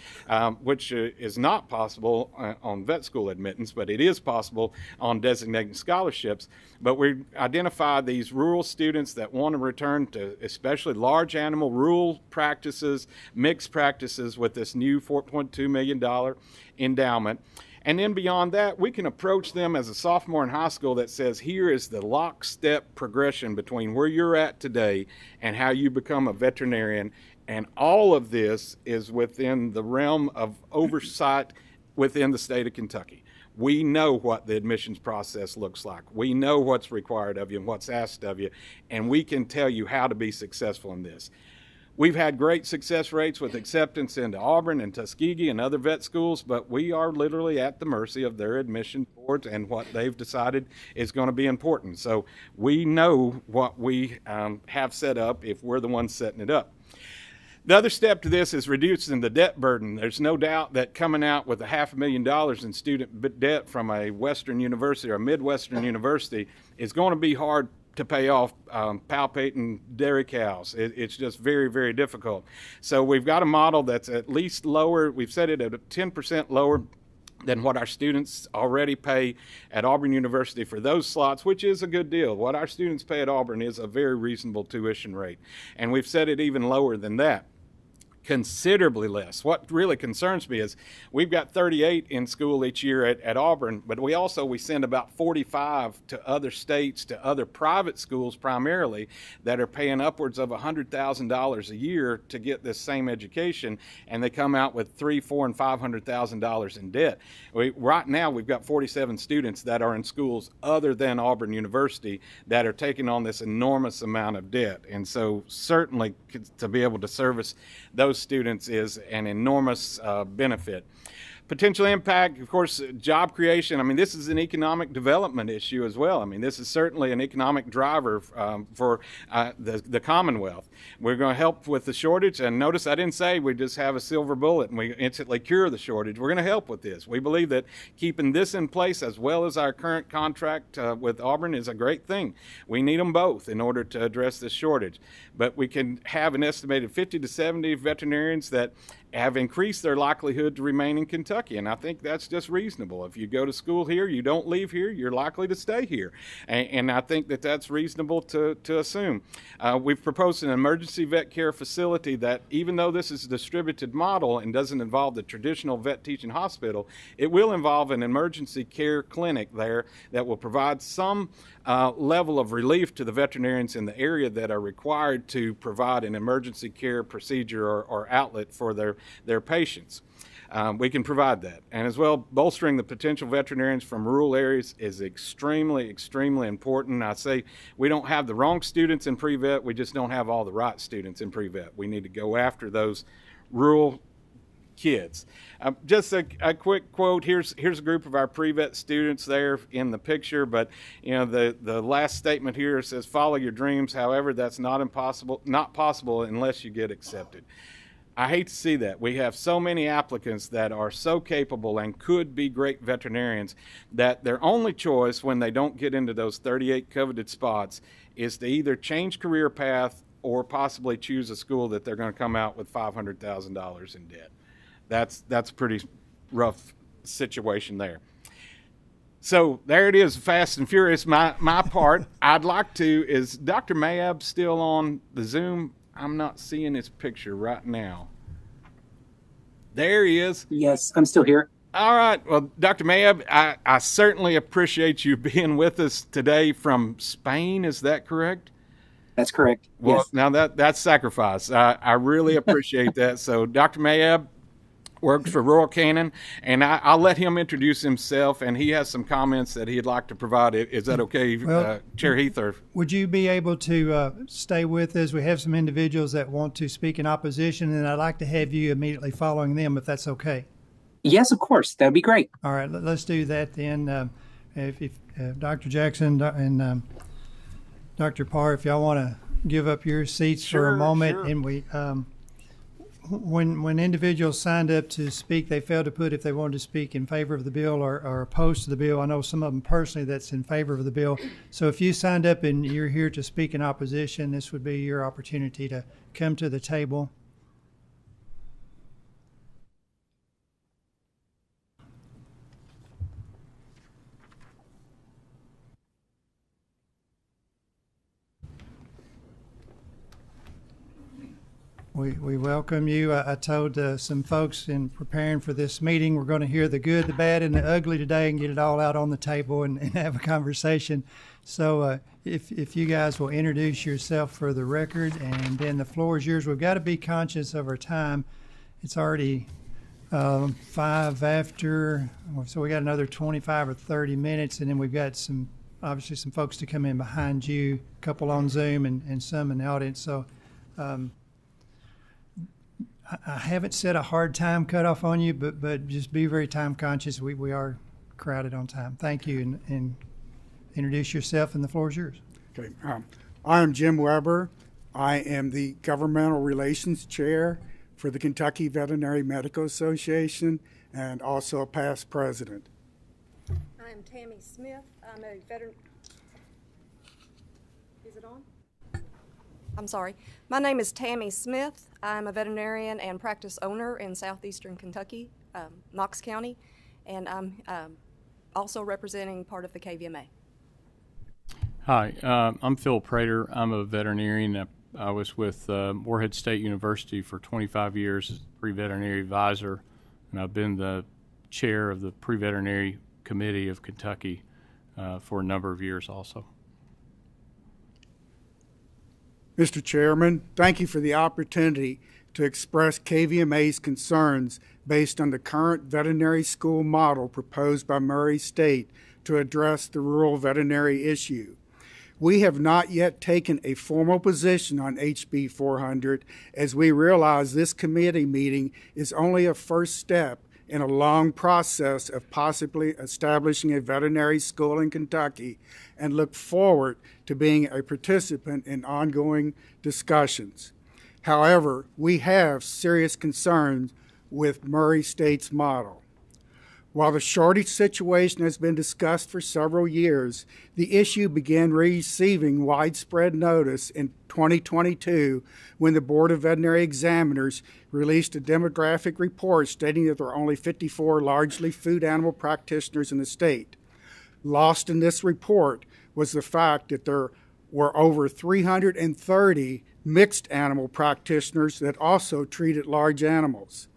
I: which is not possible on vet school admittance, but it is possible on designated scholarships. But we identify these rural students that want to return to especially large animal rural practices, mixed practices with this new $4.2 million endowment. And then beyond that, we can approach them as a sophomore in high school that says, here is the lockstep progression between where you're at today and how you become a veterinarian. And all of this is within the realm of oversight within the state of Kentucky. We know what the admissions process looks like. We know what's required of you and what's asked of you, and we can tell you how to be successful in this. We've had great success rates with acceptance into Auburn and Tuskegee and other vet schools, but we are literally at the mercy of their admission boards and what they've decided is going to be important. So we know what we have set up if we're the ones setting it up. The other step to this is reducing the debt burden. There's no doubt that coming out with $500,000 in student debt from a Western university or a Midwestern university is going to be hard to pay off palpating dairy cows. It's just very, very difficult. So we've got a model that's at least lower. We've set it at 10% lower than what our students already pay at Auburn University for those slots, which is a good deal. What our students pay at Auburn is a very reasonable tuition rate. And we've set it even lower than that. Considerably less. What really concerns me is we've got 38 in school each year at Auburn, but we send about 45 to other states, to other private schools primarily, that are paying upwards of $100,000 a year to get this same education, and they come out with $300,000, $400,000, and $500,000 in debt. Right now we've got 47 students that are in schools other than Auburn University that are taking on this enormous amount of debt, and so certainly to be able to service those students is an enormous benefit. Potential impact, of course, job creation. I mean, this is an economic development issue as well. I mean, this is certainly an economic driver for the Commonwealth. We're going to help with the shortage. And notice I didn't say we just have a silver bullet and we instantly cure the shortage. We're going to help with this. We believe that keeping this in place as well as our current contract with Auburn is a great thing. We need them both in order to address this shortage. But we can have an estimated 50 to 70 veterinarians that have increased their likelihood to remain in Kentucky. And I think that's just reasonable. If you go to school here, you don't leave here, you're likely to stay here. And I think that that's reasonable to assume. We've proposed an emergency vet care facility that, even though this is a distributed model and doesn't involve the traditional vet teaching hospital, it will involve an emergency care clinic there that will provide some level of relief to the veterinarians in the area that are required to provide an emergency care procedure or outlet for their patients. We can provide that. And as well, bolstering the potential veterinarians from rural areas is extremely, extremely important. I say we don't have the wrong students in pre-vet, we just don't have all the right students in pre-vet. We need to go after those rural kids. Just a quick quote. Here's a group of our pre-vet students there in the picture, but the last statement here says, follow your dreams. However, that's not possible unless you get accepted. I hate to see that. We have so many applicants that are so capable and could be great veterinarians that their only choice when they don't get into those 38 coveted spots is to either change career path or possibly choose a school that they're going to come out with $500,000 in debt. That's a pretty rough situation there. So there it is, fast and furious. My part. I'd like to, is Dr. Mayab still on the Zoom? I'm not seeing his picture right now. There he is.
K: Yes, I'm still here.
I: All right. Well, Dr. Mayab, I certainly appreciate you being with us today from Spain. Is that correct?
K: That's correct.
I: Well,
K: yes.
I: Now that's sacrifice. I really appreciate that. So Dr. Mayab works for Royal Canin, and I'll let him introduce himself, and he has some comments that he'd like to provide. Is that okay, Chair Heath? Or
A: would you be able to stay with us? We have some individuals that want to speak in opposition, and I'd like to have you immediately following them, if that's okay.
K: Yes, of course. That'd be great.
A: All right, let's do that then. If Dr. Jackson and Dr. Parr, if y'all want to give up your seats for a moment,
I: sure.
A: and when individuals signed up to speak, they failed to put if they wanted to speak in favor of the bill or opposed to the bill. I know some of them personally that's in favor of the bill. So if you signed up and you're here to speak in opposition, this would be your opportunity to come to the table. We welcome you. I told some folks in preparing for this meeting, we're going to hear the good, the bad, and the ugly today and get it all out on the table and have a conversation. So if you guys will introduce yourself for the record, and then the floor is yours. We've got to be conscious of our time. It's already 5 after, so we got another 25 or 30 minutes, and then we've got obviously some folks to come in behind you, a couple on Zoom and some in the audience. So I haven't set a hard time cutoff on you, but just be very time conscious. We are crowded on time. Thank you, and introduce yourself, and the floor is yours.
L: Okay. I am Jim Weber. I am the Governmental Relations Chair for the Kentucky Veterinary Medical Association and also a past president.
M: I am Tammy Smith. I'm a veteran. Is it on? I'm sorry. My name is Tammy Smith. I'm a veterinarian and practice owner in southeastern Kentucky, Knox County, and I'm also representing part of the KVMA.
N: Hi, I'm Phil Prater. I'm a veterinarian. I was with Morehead State University for 25 years as pre-veterinary advisor, and I've been the chair of the pre-veterinary committee of Kentucky for a number of years also.
L: Mr. Chairman, thank you for the opportunity to express KVMA's concerns based on the current veterinary school model proposed by Murray State to address the rural veterinary issue. We have not yet taken a formal position on HB 400, as we realize this committee meeting is only a first step in a long process of possibly establishing a veterinary school in Kentucky, and look forward to being a participant in ongoing discussions. However, we have serious concerns with Murray State's model. While the shortage situation has been discussed for several years, the issue began receiving widespread notice in 2022 when the Board of Veterinary Examiners released a demographic report stating that there are only 54 largely food animal practitioners in the state. Lost in this report was the fact that there were over 330 mixed animal practitioners that also treated large animals.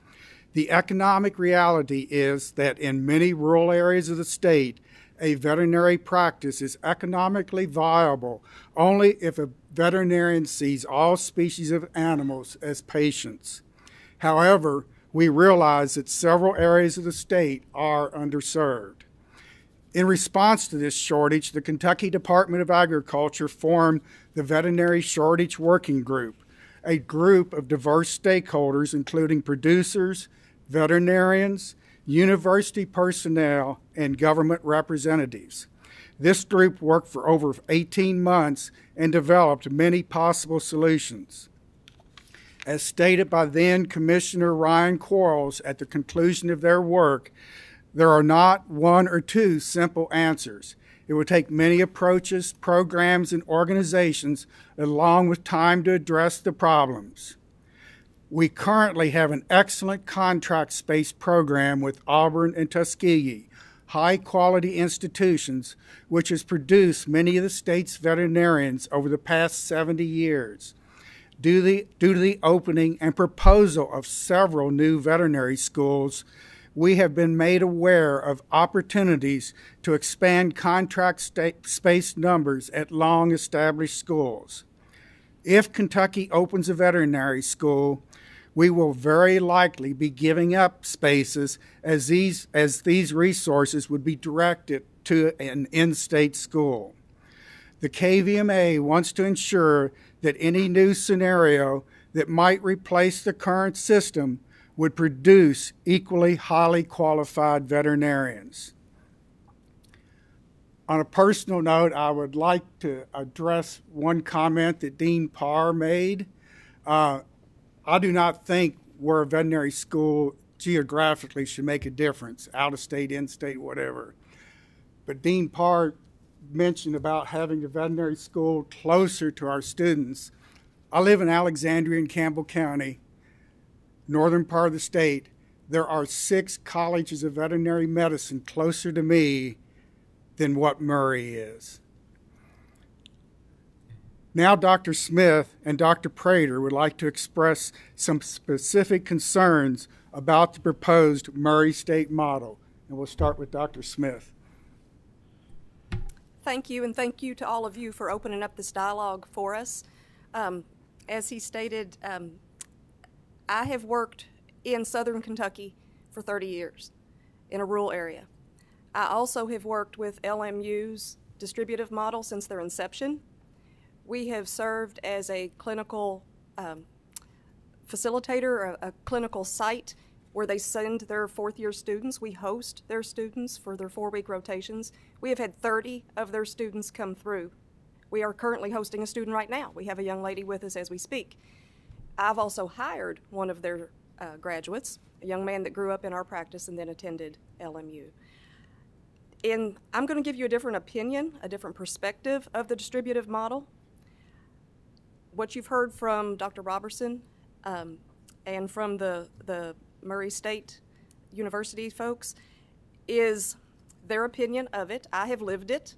L: The economic reality is that in many rural areas of the state, a veterinary practice is economically viable only if a veterinarian sees all species of animals as patients. However, we realize that several areas of the state are underserved. In response to this shortage, the Kentucky Department of Agriculture formed the Veterinary Shortage Working Group, a group of diverse stakeholders including producers, veterinarians, university personnel, and government representatives. This group worked for over 18 months and developed many possible solutions. As stated by then Commissioner Ryan Quarles at the conclusion of their work, there are not one or two simple answers. It would take many approaches, programs, and organizations along with time to address the problems. We currently have an excellent contract space program with Auburn and Tuskegee, high-quality institutions, which has produced many of the state's veterinarians over the past 70 years. Due to the opening and proposal of several new veterinary schools, we have been made aware of opportunities to expand contract space numbers at long-established schools. If Kentucky opens a veterinary school, we will very likely be giving up spaces as these resources would be directed to an in-state school. The KVMA wants to ensure that any new scenario that might replace the current system would produce equally highly qualified veterinarians. On a personal note, I would like to address one comment that Dean Parr made. I do not think where a veterinary school geographically should make a difference, out of state, in state, whatever. But Dean Parr mentioned about having the veterinary school closer to our students. I live in Alexandria in Campbell County, northern part of the state. There are 6 colleges of veterinary medicine closer to me than what Murray is. Now Dr. Smith and Dr. Prater would like to express some specific concerns about the proposed Murray State model. And we'll start with Dr. Smith.
M: Thank you, and thank you to all of you for opening up this dialogue for us. As he stated, I have worked in southern Kentucky for 30 years in a rural area. I also have worked with LMU's distributive model since their inception. We have served as a clinical facilitator, a clinical site where they send their 4th-year students. We host their students for their 4-week rotations. We have had 30 of their students come through. We are currently hosting a student right now. We have a young lady with us as we speak. I've also hired one of their graduates, a young man that grew up in our practice and then attended LMU. I'm going to give you a different opinion, a different perspective of the distributive model. What you've heard from Dr. Robertson and from the Murray State University folks is their opinion of it. I have lived it.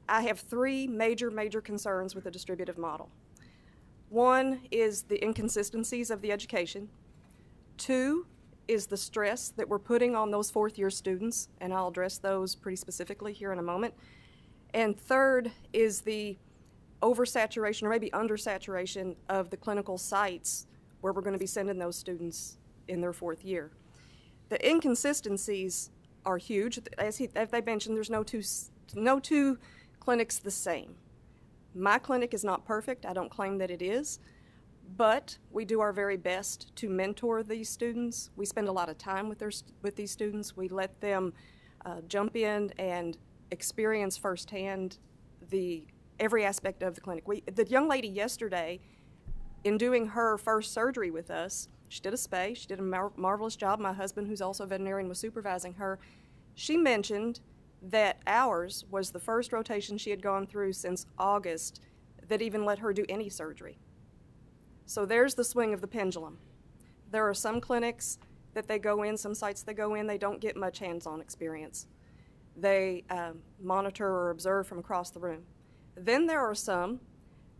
M: I have 3 major concerns with the distributive model. One is the inconsistencies of the education. 2 is the stress that we're putting on those 4th-year students, and I'll address those pretty specifically here in a moment. And 3rd is the oversaturation or maybe undersaturation of the clinical sites where we're going to be sending those students in their 4th year. The inconsistencies are huge. As they mentioned, there's no two clinics the same. My clinic is not perfect. I don't claim that it is, but we do our very best to mentor these students. We spend a lot of time with these students. We let them jump in and experience firsthand every aspect of the clinic. The young lady yesterday, in doing her first surgery with us, she did a spay. She did a marvelous job. My husband, who's also a veterinarian, was supervising her. She mentioned that ours was the first rotation she had gone through since August that even let her do any surgery. So there's the swing of the pendulum. There are some clinics that they go in, some sites they go in, they don't get much hands-on experience. They monitor or observe from across the room. Then there are some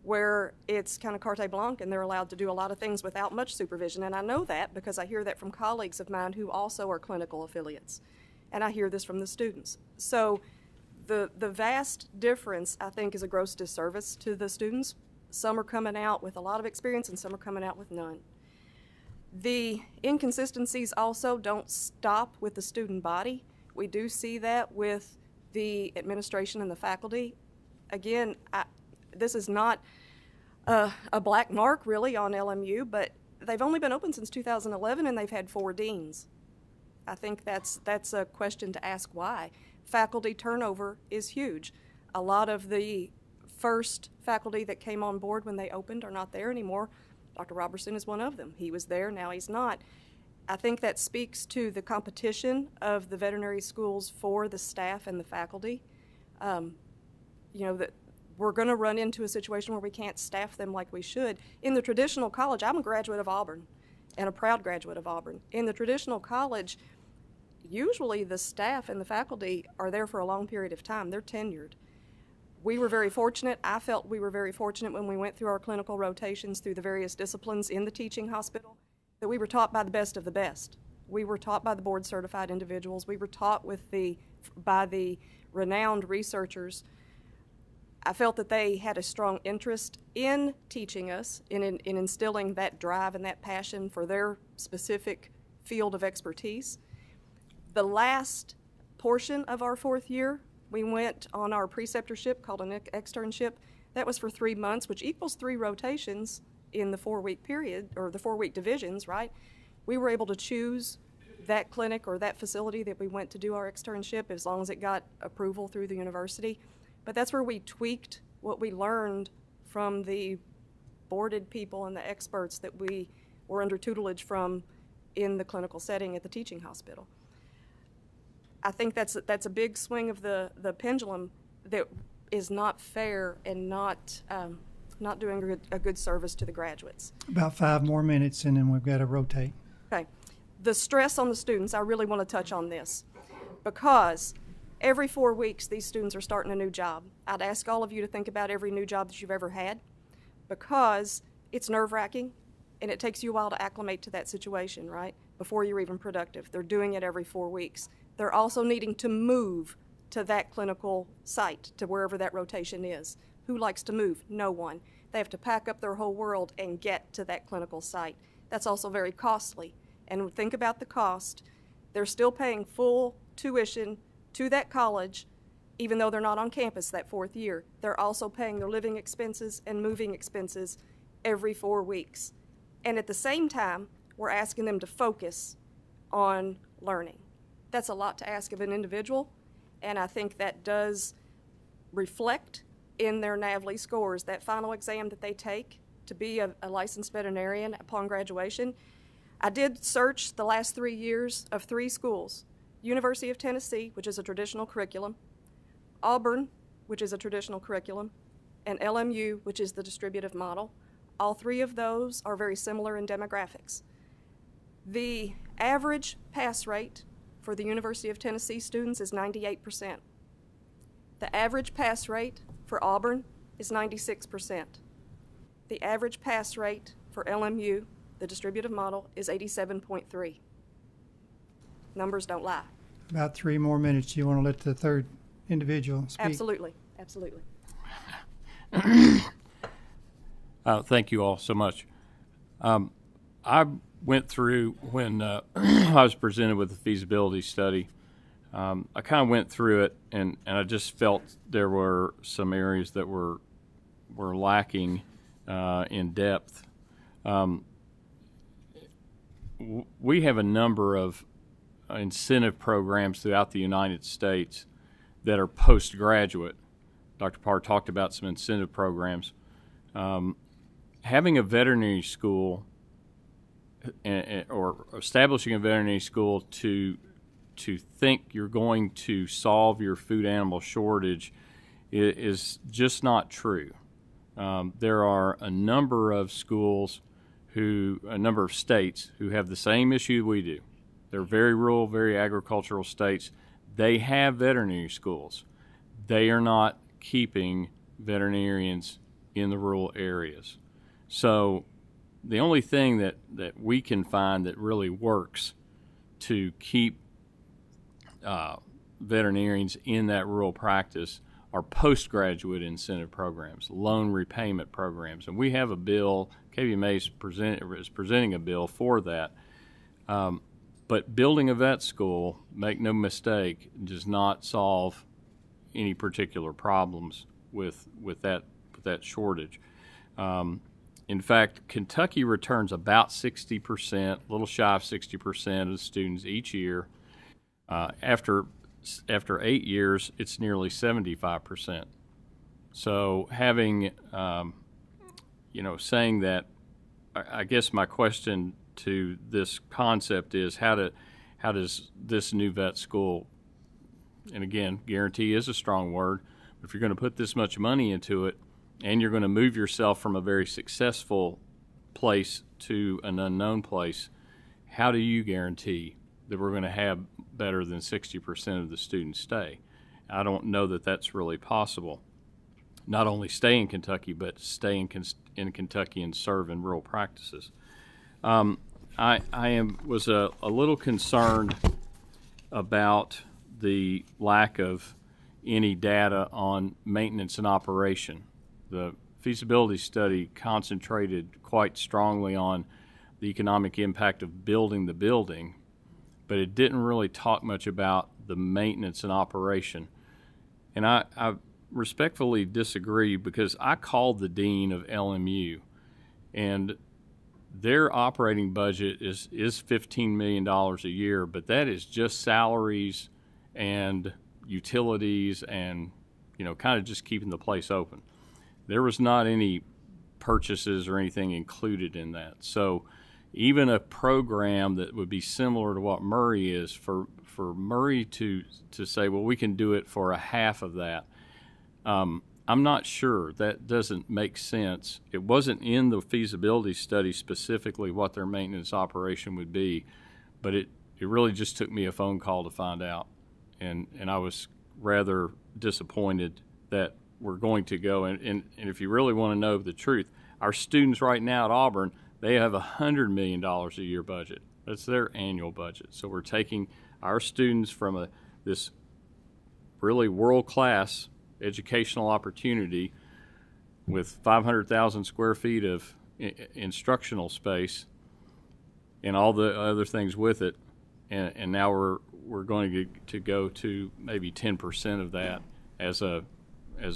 M: where it's kind of carte blanche and they're allowed to do a lot of things without much supervision. And I know that because I hear that from colleagues of mine who also are clinical affiliates. And I hear this from the students. So the vast difference, I think, is a gross disservice to the students. Some are coming out with a lot of experience and some are coming out with none. The inconsistencies also don't stop with the student body. We do see that with the administration and the faculty. Again, this is not a black mark really on LMU, but they've only been open since 2011 and they've had 4 deans. I think that's a question to ask why. Faculty turnover is huge. A lot of the first faculty that came on board when they opened are not there anymore. Dr. Robertson is one of them. He was there, now he's not. I think that speaks to the competition of the veterinary schools for the staff and the faculty. That we're going to run into a situation where we can't staff them like we should. In the traditional college, I'm a graduate of Auburn and a proud graduate of Auburn. In the traditional college, usually the staff and the faculty are there for a long period of time. They're tenured. We were very fortunate. I felt we were very fortunate when we went through our clinical rotations through the various disciplines in the teaching hospital that we were taught by the best of the best. We were taught by the board-certified individuals. We were taught by the renowned researchers. I felt that they had a strong interest in teaching us, in instilling that drive and that passion for their specific field of expertise. The last portion of our 4th year, we went on our preceptorship called an externship. That was for 3 months, which equals 3 rotations in the 4-week period, or the 4-week divisions, right? We were able to choose that clinic or that facility that we went to do our externship as long as it got approval through the university. But that's where we tweaked what we learned from the boarded people and the experts that we were under tutelage from in the clinical setting at the teaching hospital. I think that's a big swing of the pendulum that is not fair and not doing a good service to the graduates.
A: About 5 more minutes and then we've got to rotate.
M: Okay. The stress on the students, I really want to touch on this because every 4 weeks these students are starting a new job. I'd ask all of you to think about every new job that you've ever had because it's nerve-wracking and it takes you a while to acclimate to that situation, right? Before you're even productive. They're doing it every 4 weeks. They're also needing to move to that clinical site, to wherever that rotation is. Who likes to move? No one. They have to pack up their whole world and get to that clinical site. That's also very costly. And think about the cost. They're still paying full tuition to that college, even though they're not on campus that 4th year. They're also paying their living expenses and moving expenses every 4 weeks. And at the same time, we're asking them to focus on learning. That's a lot to ask of an individual, and I think that does reflect in their NAVLE scores. That final exam that they take to be a licensed veterinarian upon graduation. I did search the last 3 years of 3 schools: University of Tennessee, which is a traditional curriculum, Auburn, which is a traditional curriculum, and LMU, which is the distributive model. All 3 of those are very similar in demographics. The average pass rate for the University of Tennessee students is 98%. The average pass rate for Auburn is 96%. The average pass rate for LMU, the distributive model, is 87.3. Numbers don't lie.
A: About 3 more minutes. You want to let the third individual speak?
M: Absolutely, absolutely.
N: Thank you all so much. I went through when I was presented with the feasibility study. I kind of went through it, and I just felt there were some areas that were lacking in depth. We have a number of incentive programs throughout the United States that are postgraduate. Dr. Parr talked about some incentive programs. Having a veterinary school or establishing a veterinary school to think you're going to solve your food animal shortage is just not true. There are a number of schools a number of states who have the same issue we do. They're very rural, very agricultural states. They have veterinary schools. They are not keeping veterinarians in the rural areas. So the only thing that we can find that really works to keep veterinarians in that rural practice are postgraduate incentive programs, loan repayment programs. And we have a bill, KVMA is presenting a bill for that. But building a vet school, make no mistake, does not solve any particular problems with that shortage. In fact, Kentucky returns about 60%, a little shy of 60% of the students each year. After 8 years, it's nearly 75%. So having, saying that, I guess my question to this concept is how does this new vet school, and again, guarantee is a strong word, but if you're going to put this much money into it and you're going to move yourself from a very successful place to an unknown place, how do you guarantee that we're going to have better than 60% of the students stay? I don't know that that's really possible. Not only stay in Kentucky, but stay in Kentucky and serve in rural practices. I was a little concerned about the lack of any data on maintenance and operation. The feasibility study concentrated quite strongly on the economic impact of building the building, but it didn't really talk much about the maintenance and operation. And I respectfully disagree, because I called the dean of LMU, and their operating budget is $15 million a year, but that is just salaries and utilities and, kind of just keeping the place open. There was not any purchases or anything included in that. So, even a program that would be similar to what Murray is, for Murray to say, well, we can do it for a half of that. I'm not sure. That doesn't make sense. It wasn't in the feasibility study specifically what their maintenance operation would be, but it really just took me a phone call to find out. And I was rather disappointed that we're going to go. And if you really want to know the truth, our students right now at Auburn, they have $100 million a year budget. That's their annual budget. So we're taking our students from this really world-class educational opportunity with 500,000 square feet of instructional space and all the other things with it, and now we're going to go to maybe 10% of that as a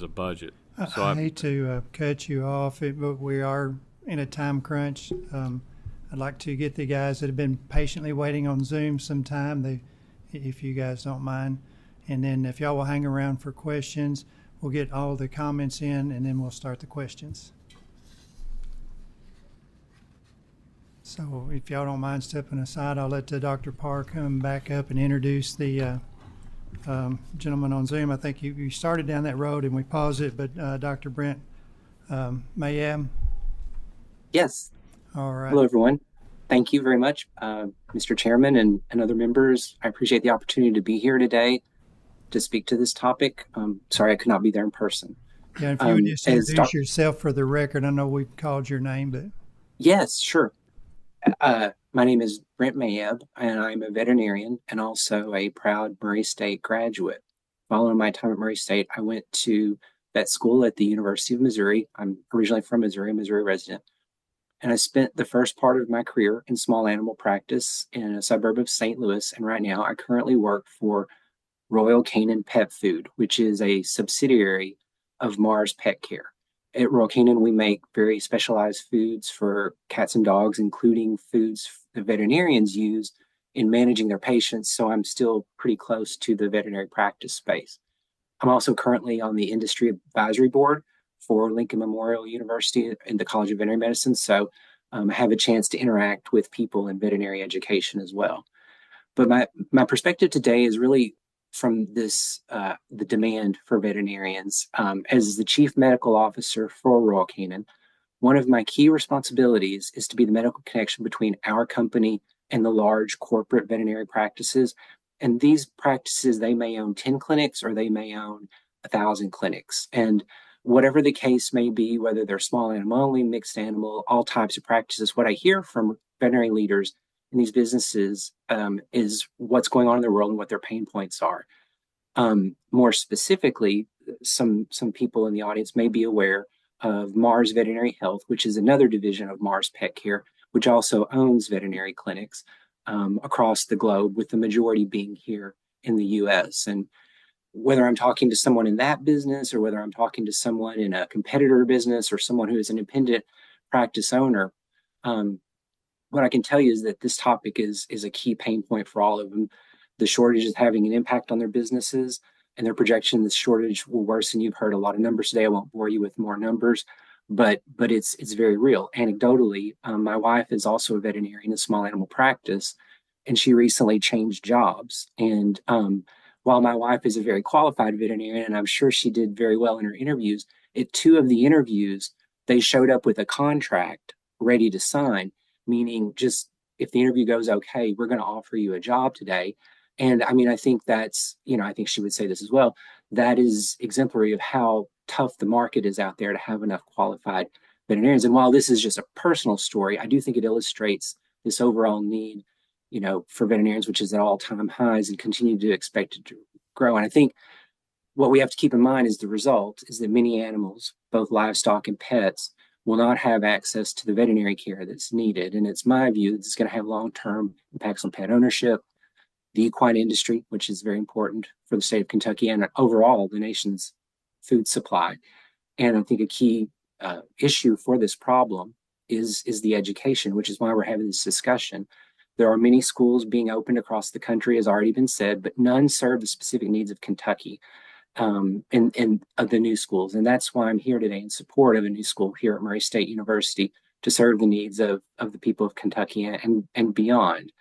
N: budget. So
A: I hate to cut you off, but we are in a time crunch. I'd like to get the guys that have been patiently waiting on Zoom some time, if you guys don't mind. And then if y'all will hang around for questions, we'll get all the comments in, and then we'll start the questions. So if y'all don't mind stepping aside, I'll let Dr. Parr come back up and introduce the gentleman on Zoom. I think you started down that road and we paused it, but Dr. Brent Mayab.
K: Yes.
A: All right.
K: Hello, everyone. Thank you very much, Mr. Chairman and other members. I appreciate the opportunity to be here today to speak to this topic. Sorry I could not be there in person.
A: Yeah, if you would just introduce yourself for the record. I know we've called your name, but.
K: Yes, sure. My name is Brent Mayab, and I'm a veterinarian and also a proud Murray State graduate. Following my time at Murray State, I went to vet school at the University of Missouri. I'm originally from Missouri, Missouri resident. And I spent the first part of my career in small animal practice in a suburb of St. Louis. And right now I currently work for Royal Canin Pet Food, which is a subsidiary of Mars Pet Care. At Royal Canin, we make very specialized foods for cats and dogs, including foods the veterinarians use in managing their patients. So I'm still pretty close to the veterinary practice space. I'm also currently on the industry advisory board for Lincoln Memorial University in the College of Veterinary Medicine. So I have a chance to interact with people in veterinary education as well. But my perspective today is really from this, the demand for veterinarians. As the chief medical officer for Royal Canin, one of my key responsibilities is to be the medical connection between our company and the large corporate veterinary practices. And these practices, they may own 10 clinics or they may own 1,000 clinics. And whatever the case may be, whether they're small animal only, mixed animal, all types of practices, what I hear from veterinary leaders in these businesses is what's going on in the world and what their pain points are. More specifically, some people in the audience may be aware of Mars Veterinary Health, which is another division of Mars Pet Care, which also owns veterinary clinics across the globe, with the majority being here in the U.S. And whether I'm talking to someone in that business or whether I'm talking to someone in a competitor business or someone who is an independent practice owner, what I can tell you is that this topic is a key pain point for all of them. The shortage is having an impact on their businesses, and their projection this shortage will worsen. You've heard a lot of numbers today. I won't bore you with more numbers, but it's very real. Anecdotally, my wife is also a veterinarian in small animal practice, and she recently changed jobs. And while my wife is a very qualified veterinarian, and I'm sure she did very well in her interviews, at 2 of the interviews, they showed up with a contract ready to sign, meaning just if the interview goes okay, we're going to offer you a job today. And I mean, I think that's, I think she would say this as well. That is exemplary of how tough the market is out there to have enough qualified veterinarians. And while this is just a personal story, I do think it illustrates this overall need, for veterinarians, which is at all-time highs and continue to expect it to grow. And I think what we have to keep in mind is the result is that many animals, both livestock and pets, will not have access to the veterinary care that's needed. And it's my view that it's going to have long-term impacts on pet ownership, the equine industry, which is very important for the state of Kentucky and overall the nation's food supply. And I think a key issue for this problem is the education, which is why we're having this discussion. There are many schools being opened across the country, as already been said, but none serve the specific needs of Kentucky and of the new schools. And that's why I'm here today in support of a new school here at Murray State University, to serve the needs of the people of Kentucky and beyond.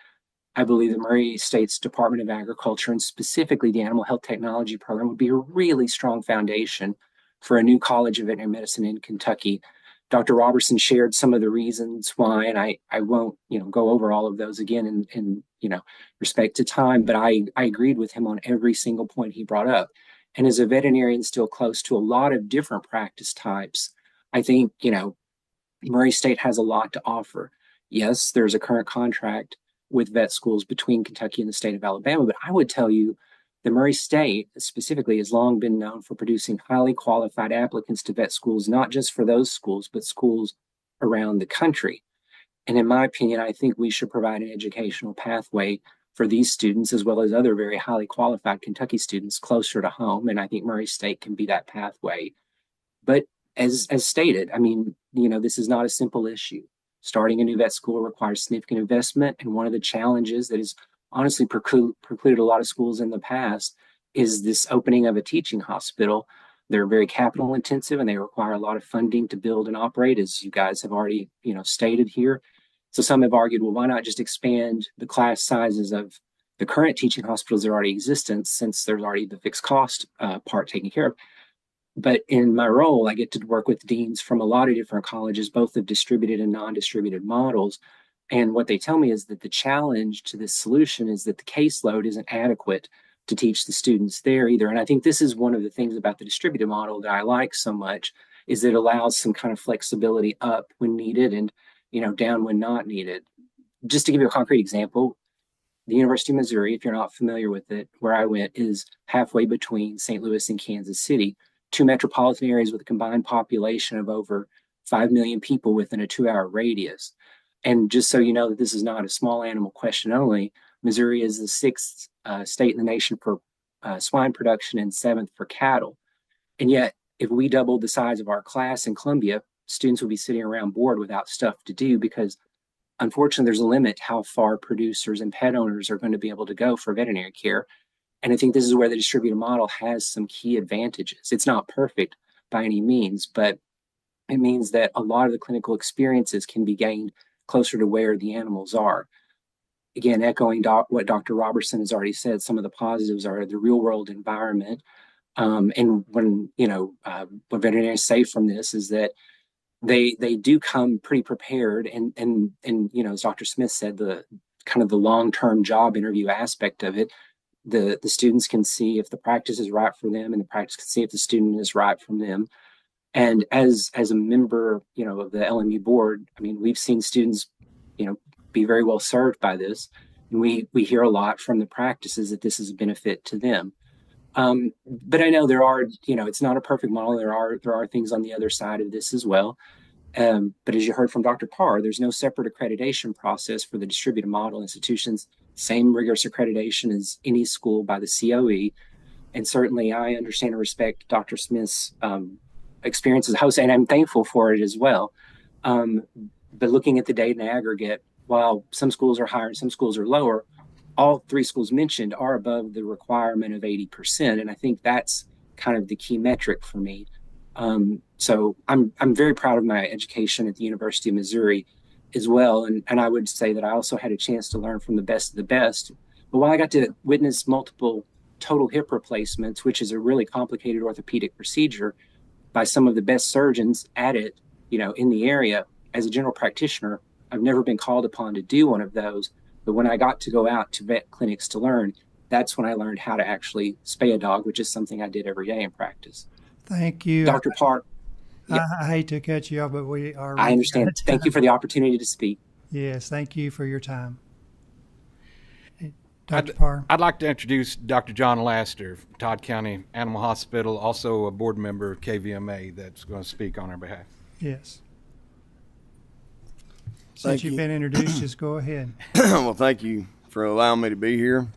K: I believe the Murray State's Department of Agriculture, and specifically the Animal Health Technology Program, would be a really strong foundation for a new College of Veterinary Medicine in Kentucky. Dr. Robertson shared some of the reasons why, and I won't go over all of those again in respect to time, but I agreed with him on every single point he brought up. And as a veterinarian still close to a lot of different practice types, I think Murray State has a lot to offer. Yes, there's a current contract with vet schools between Kentucky and the state of Alabama, but I would tell you the Murray State specifically has long been known for producing highly qualified applicants to vet schools, not just for those schools, but schools around the country. And in my opinion, I think we should provide an educational pathway for these students, as well as other very highly qualified Kentucky students closer to home. And I think Murray State can be that pathway. But as stated, I mean, this is not a simple issue. Starting a new vet school requires significant investment. And one of the challenges that has honestly precluded a lot of schools in the past is this opening of a teaching hospital. They're very capital intensive and they require a lot of funding to build and operate, as you guys have already, stated here. So some have argued, well, why not just expand the class sizes of the current teaching hospitals that are already existent, since there's already the fixed cost part taken care of. But in my role, I get to work with deans from a lot of different colleges, both of distributed and non-distributed models. And what they tell me is that the challenge to this solution is that the caseload isn't adequate to teach the students there either. And I think this is one of the things about the distributed model that I like so much, is that it allows some kind of flexibility up when needed and, down when not needed. Just to give you a concrete example, the University of Missouri, if you're not familiar with it, where I went, is halfway between St. Louis and Kansas City, two metropolitan areas with a combined population of over 5 million people within a 2-hour radius. And just so you know that this is not a small animal question only, Missouri is the 6th state in the nation for swine production and 7th for cattle. And yet, if we doubled the size of our class in Columbia, students would be sitting around bored without stuff to do, because unfortunately there's a limit how far producers and pet owners are going to be able to go for veterinary care. And I think this is where the distributed model has some key advantages. It's not perfect by any means, but it means that a lot of the clinical experiences can be gained closer to where the animals are. Again, echoing what Dr. Robertson has already said, some of the positives are the real world environment. And what veterinarians say from this is that they do come pretty prepared. And as Dr. Smith said, the kind of the long-term job interview aspect of it, the students can see if the practice is right for them, and the practice can see if the student is right from them. And as a member, of the LMU board, I mean, we've seen students, be very well served by this. And we hear a lot from the practices that this is a benefit to them. But I know there are, it's not a perfect model. There are things on the other side of this as well. But as you heard from Dr. Parr, there's no separate accreditation process for the distributed model institutions. Same rigorous accreditation as any school by the COE. And certainly I understand and respect Dr. Smith's experience as a host, and I'm thankful for it as well. But looking at the data in aggregate, while some schools are higher and some schools are lower, all three schools mentioned are above the requirement of 80%. And I think that's kind of the key metric for me. So I'm very proud of my education at the University of Missouri as well. And I would say that I also had a chance to learn from the best of the best. But while I got to witness multiple total hip replacements, which is a really complicated orthopedic procedure by some of the best surgeons at it, in the area, as a general practitioner, I've never been called upon to do one of those. But when I got to go out to vet clinics to learn, that's when I learned how to actually spay a dog, which is something I did every day in practice.
A: Thank you.
K: Dr. Park. Yep.
A: I hate to cut you off, but we are.
K: I understand. Thank you for the opportunity to speak.
A: Yes, thank you for your time. Dr. Parr.
I: I'd like to introduce Dr. John Laster, Todd County Animal Hospital, also a board member of KVMA, that's going to speak on our behalf.
A: Yes. Since you've been introduced, just go ahead.
O: Well, thank you for allowing me to be here.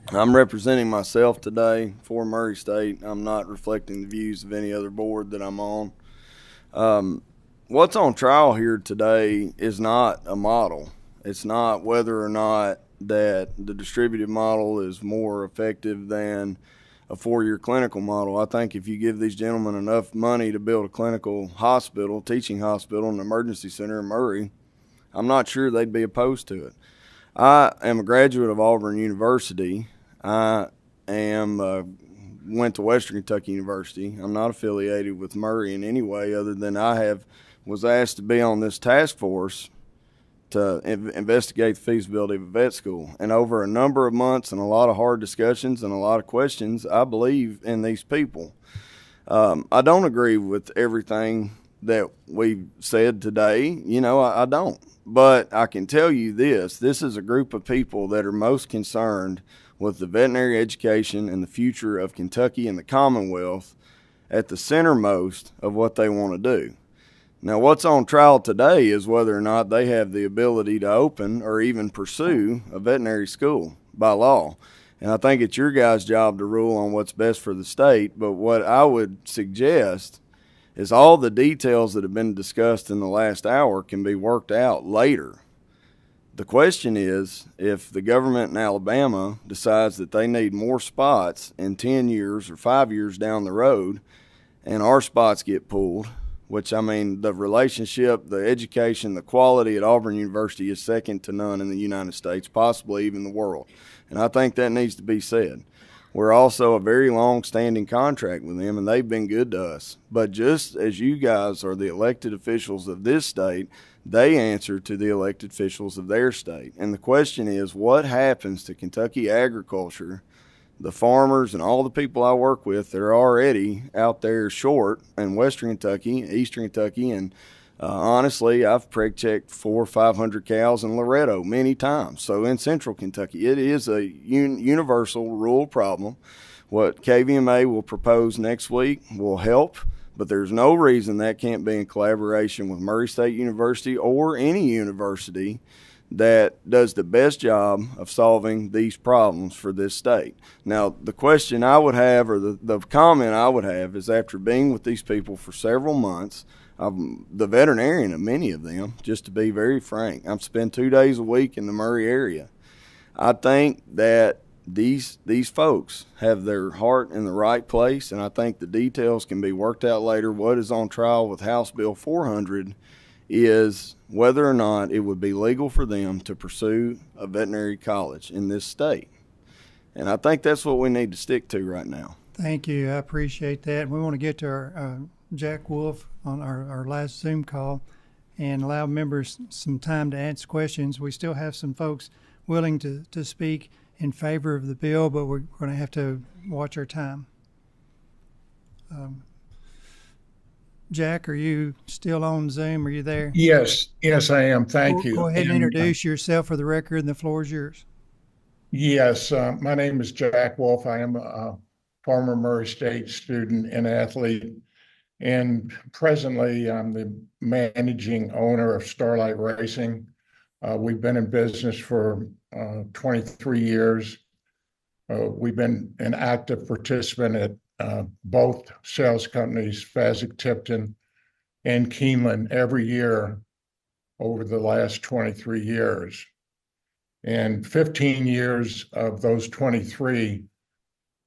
O: I'm representing myself today for Murray State. I'm not reflecting the views of any other board that I'm on. What's on trial here today is not a model. It's not whether or not that the distributed model is more effective than a 4-year clinical model. I think if you give these gentlemen enough money to build a clinical hospital, teaching hospital, and emergency center in Murray, I'm not sure they'd be opposed to it. I am a graduate of Auburn University. I went to Western Kentucky University. I'm not affiliated with Murray in any way other than was asked to be on this task force to investigate the feasibility of a vet school. And over a number of months and a lot of hard discussions and a lot of questions, I believe in these people. I don't agree with everything that we've said today. I don't. But I can tell you this is a group of people that are most concerned with the veterinary education and the future of Kentucky and the Commonwealth at the centermost of what they want to do. Now, what's on trial today is whether or not they have the ability to open or even pursue a veterinary school by law. And I think it's your guys' job to rule on what's best for the state. But what I would suggest is all the details that have been discussed in the last hour can be worked out later. The question is, if the government in Alabama decides that they need more spots in 10 years or 5 years down the road, and our spots get pulled, which, I mean, the relationship, the education, the quality at Auburn University is second to none in the United States, possibly even the world. And I think that needs to be said. We're also a very long-standing contract with them, and they've been good to us. But just as you guys are the elected officials of this state, they answer to the elected officials of their state. And the question is, what happens to Kentucky agriculture, the farmers and all the people I work with that are already out there short in Western Kentucky, Eastern Kentucky, and honestly, I've preg checked 400 or 500 cows in Loretto many times. So in Central Kentucky, it is a universal rural problem. What KVMA will propose next week will help, but there's no reason that can't be in collaboration with Murray State University or any university that does the best job of solving these problems for this state. Now, the question I would have, or the comment I would have, is after being with these people for several months, I'm the veterinarian of many of them, just to be very frank. I've spent 2 days a week in the Murray area. I think that these folks have their heart in the right place, and I think the details can be worked out later. What is on trial with House Bill 400 is whether or not it would be legal for them to pursue a veterinary college in this state. And I think that's what we need to stick to right now.
A: Thank you. I appreciate that. We want to get to our Jack Wolf on our last Zoom call and allow members some time to answer questions. We still have some folks willing to speak in favor of the bill, but we're going to have to watch our time. Jack, are you still on Zoom? Are you there?
P: Yes, I am. Thank you.
A: Go ahead and introduce yourself for the record, and the floor is yours.
P: Yes, my name is Jack Wolf. I am a former Murray State student and athlete, and presently I'm the managing owner of Starlight Racing. We've been in business for 23 years. We've been an active participant at both sales companies, Fasig-Tipton and Keeneland, every year over the last 23 years. And 15 years of those 23,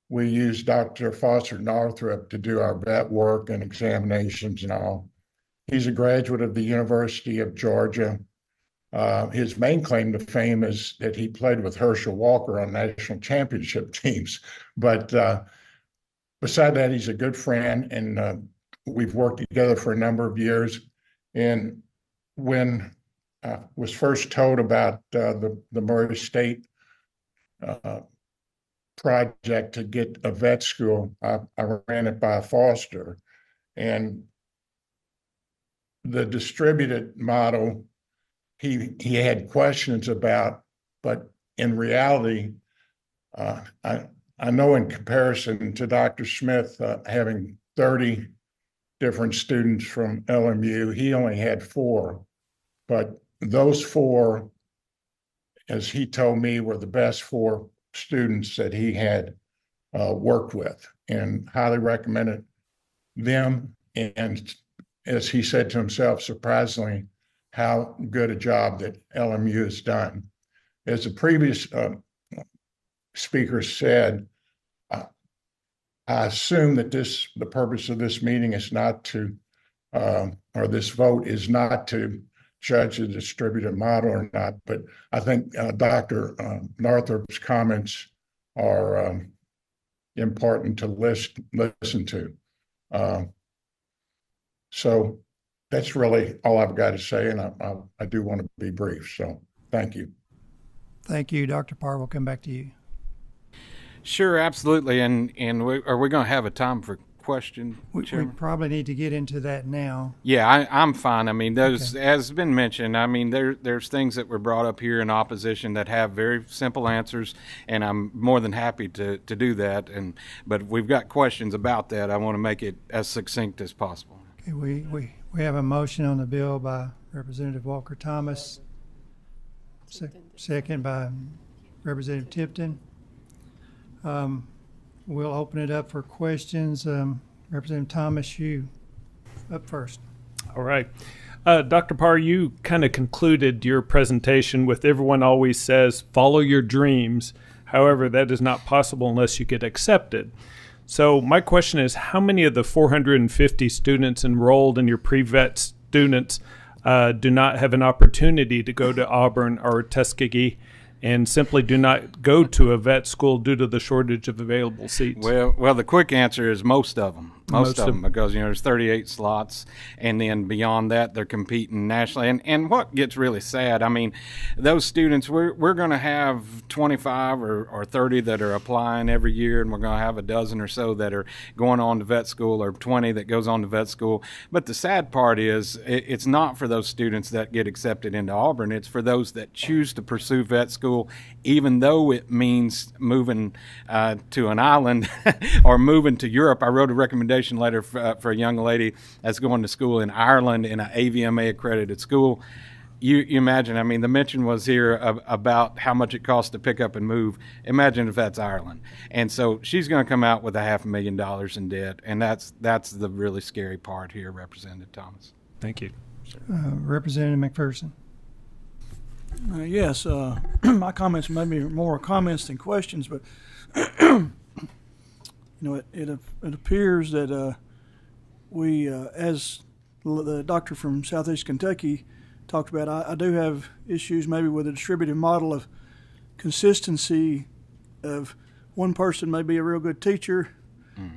P: we used Dr. Foster Northrup to do our vet work and examinations and all. He's a graduate of the University of Georgia. His main claim to fame is that he played with Herschel Walker on national championship teams. But beside that, he's a good friend, and we've worked together for a number of years. And when I was first told about the Murray State project to get a vet school, I ran it by Foster. And the distributed model, he had questions about, but in reality, I know in comparison to Dr. Smith having 30 different students from LMU, he only had 4. But those 4, as he told me, were the best 4 students that he had worked with, and highly recommended them. And as he said to himself, surprisingly, how good a job that LMU has done. As the previous speaker said, I assume that the purpose of this meeting is not to, or this vote is not to judge the distributed model or not, but I think Dr. Northrop's comments are important to listen to. So that's really all I've got to say, and I do want to be brief, so thank you.
A: Thank you, Dr. Parr. We'll come back to you.
I: Sure, absolutely. And are we going to have a time for question,
A: We probably need to get into that now.
I: Yeah, I'm fine. I mean, those, as has been mentioned, I mean, there's things that were brought up here in opposition that have very simple answers, and I'm more than happy to do that. But we've got questions about that. I want to make it as succinct as possible.
A: Okay, we have a motion on the bill by Representative Walker Thomas, second by Representative Tipton. We'll open it up for questions. Representative Thomas, you up first.
Q: All right. Dr. Parr, you kind of concluded your presentation with everyone always says, follow your dreams. However, that is not possible unless you get accepted. So my question is, how many of the 450 students enrolled in your pre-vet students do not have an opportunity to go to Auburn or Tuskegee and simply do not go to a vet school due to the shortage of available seats?
I: Well, the quick answer is most of them. Most of them, because there's 38 slots, and then beyond that, they're competing nationally. And what gets really sad, I mean, those students, we're going to have 25 or 30 that are applying every year, and we're going to have a dozen or so that are going on to vet school, or 20 that goes on to vet school. But the sad part is, it's not for those students that get accepted into Auburn. It's for those that choose to pursue vet school, even though it means moving to an island or moving to Europe. I wrote a recommendation letter for a young lady that's going to school in Ireland in an AVMA accredited school. You imagine, I mean, the mention was here about how much it costs to pick up and move. Imagine if that's Ireland. And so she's going to come out with $500,000 in debt, and that's the really scary part here, Representative Thomas.
Q: Thank you.
A: Representative McPherson.
R: Yes, my comments may be more comments than questions, but it appears that we, as the doctor from Southeast Kentucky talked about, I do have issues maybe with a distributive model of consistency of one person may be a real good teacher,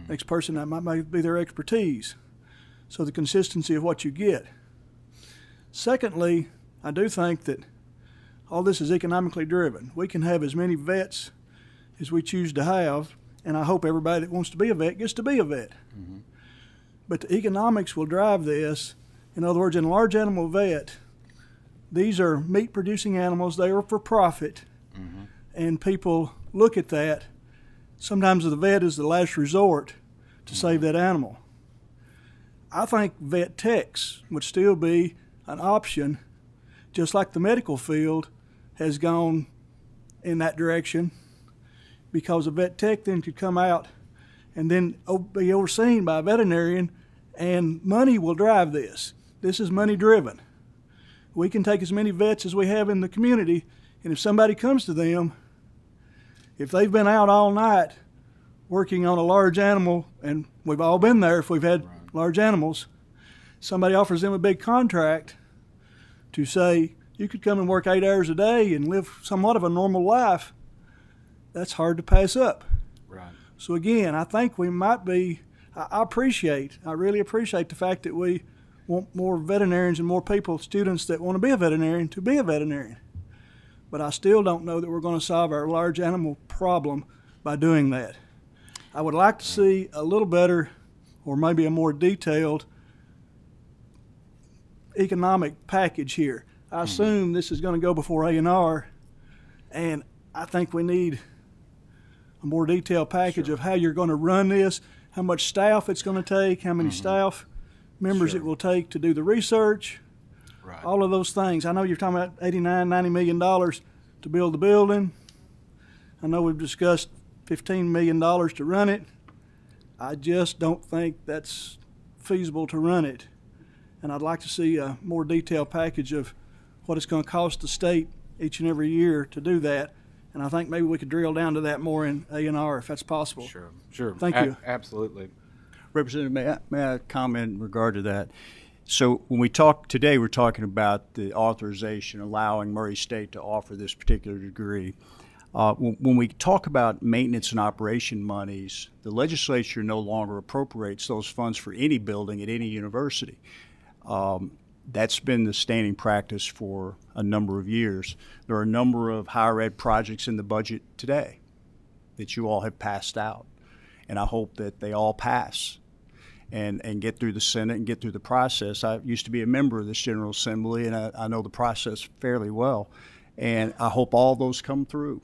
R: next person that might be their expertise. So the consistency of what you get. Secondly, I do think that all this is economically driven. We can have as many vets as we choose to have, and I hope everybody that wants to be a vet gets to be a vet. But the economics will drive this. In other words, in a large animal vet, these are meat-producing animals. They are for profit, and people look at that. Sometimes the vet is the last resort to save that animal. I think vet techs would still be an option, just like the medical field has gone in that direction, because a vet tech then could come out and then be overseen by a veterinarian, and money will drive this. This is money driven. We can take as many vets as we have in the community, and if somebody comes to them, if they've been out all night working on a large animal, and we've all been there if we've had large animals, somebody offers them a big contract to say, you could come and work 8 hours a day and live somewhat of a normal life, that's hard to pass up.
I: Right.
R: So again, I think we might be, I really appreciate the fact that we want more veterinarians and more people, students that want to be a veterinarian, to be a veterinarian. But I still don't know that we're going to solve our large animal problem by doing that. I would like to see a little better, or maybe a more detailed economic package here. I assume this is going to go before A&R, and I think we need a more detailed package of how you're going to run this, how much staff it's going to take, how many staff members it will take to do the research, all of those things. I know you're talking about $89–90 million to build the building. I know we've discussed $15 million to run it. I just don't think that's feasible to run it. And I'd like to see a more detailed package of what it's going to cost the state each and every year to do that. And I think maybe we could drill down to that more in A&R if that's possible.
I: Sure.
R: Thank you.
I: Absolutely.
G: Representative, may I comment in regard to that? So when we talk today, we're talking about the authorization allowing Murray State to offer this particular degree. When we talk about maintenance and operation monies, the legislature no longer appropriates those funds for any building at any university. That's been the standing practice for a number of years. There are a number of higher ed projects in the budget today that you all have passed out, and I hope that they all pass and get through the Senate and get through the process. I used to be a member of this General Assembly, and I know the process fairly well, and I hope all those come through.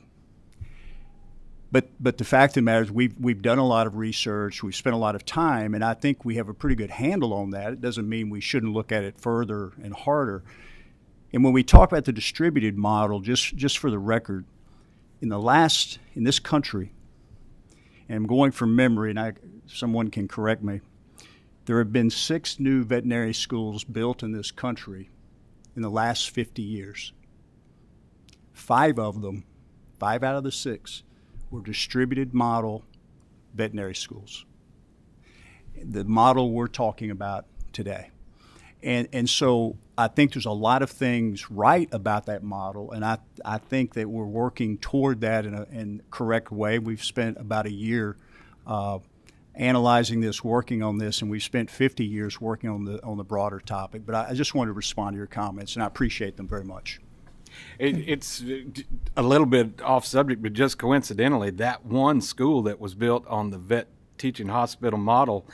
G: But the fact of the matter is we've done a lot of research, we've spent a lot of time, and I think we have a pretty good handle on that. It doesn't mean we shouldn't look at it further and harder. And when we talk about the distributed model, just for the record, in this country, and I'm going from memory, and someone can correct me, there have been 6 new veterinary schools built in this country in the last 50 years. 5 of them, 5 out of the 6, were distributed model veterinary schools, the model we're talking about today. And so I think there's a lot of things right about that model, and I think that we're working toward that in a correct way. We've spent about a year analyzing this, working on this, and we've spent 50 years working on the broader topic. But I just wanted to respond to your comments, and I appreciate them very much.
I: It's a little bit off subject, but just coincidentally, that one school that was built on the vet teaching hospital model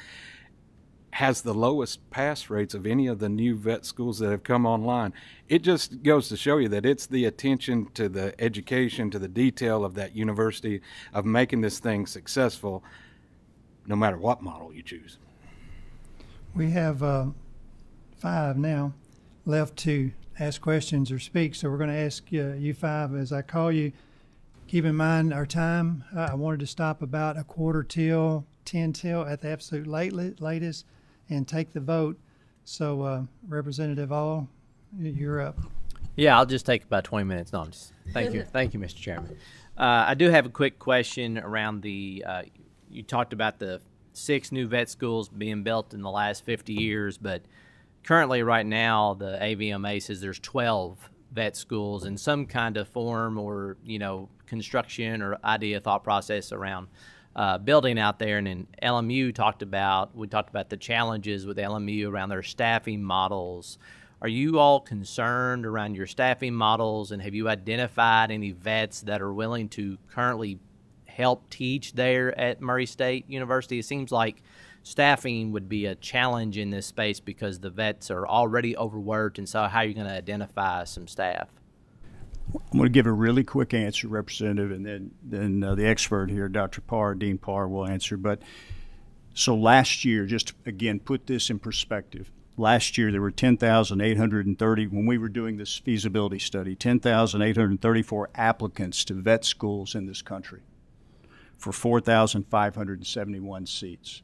I: has the lowest pass rates of any of the new vet schools that have come online. It just goes to show you that it's the attention to the education, to the detail of that university, of making this thing successful, no matter what model you choose.
A: We have 5 now left to ask questions or speak, so we're going to ask you 5 as I call you. Keep in mind our time. I wanted to stop about 10 till at the absolute latest and take the vote. So Representative All, you're up.
S: Yeah, I'll just take about 20 minutes. No, I'm just, thank you, Mr. Chairman. I do have a quick question around the. You talked about the 6 new vet schools being built in the last 50 years, but currently, right now, the AVMA says there's 12 vet schools in some kind of form or, construction or idea, thought process around building out there. And then LMU we talked about the challenges with LMU around their staffing models. Are you all concerned around your staffing models, and have you identified any vets that are willing to currently help teach there at Murray State University? It seems like staffing would be a challenge in this space because the vets are already overworked, and so how are you going to identify some staff?
G: I'm going to give a really quick answer, Representative, and then the expert here, Dr. Parr, Dean Parr, will answer. But so last year, just again, put this in perspective. Last year, there were 10,830, when we were doing this feasibility study, 10,834 applicants to vet schools in this country for 4,571 seats.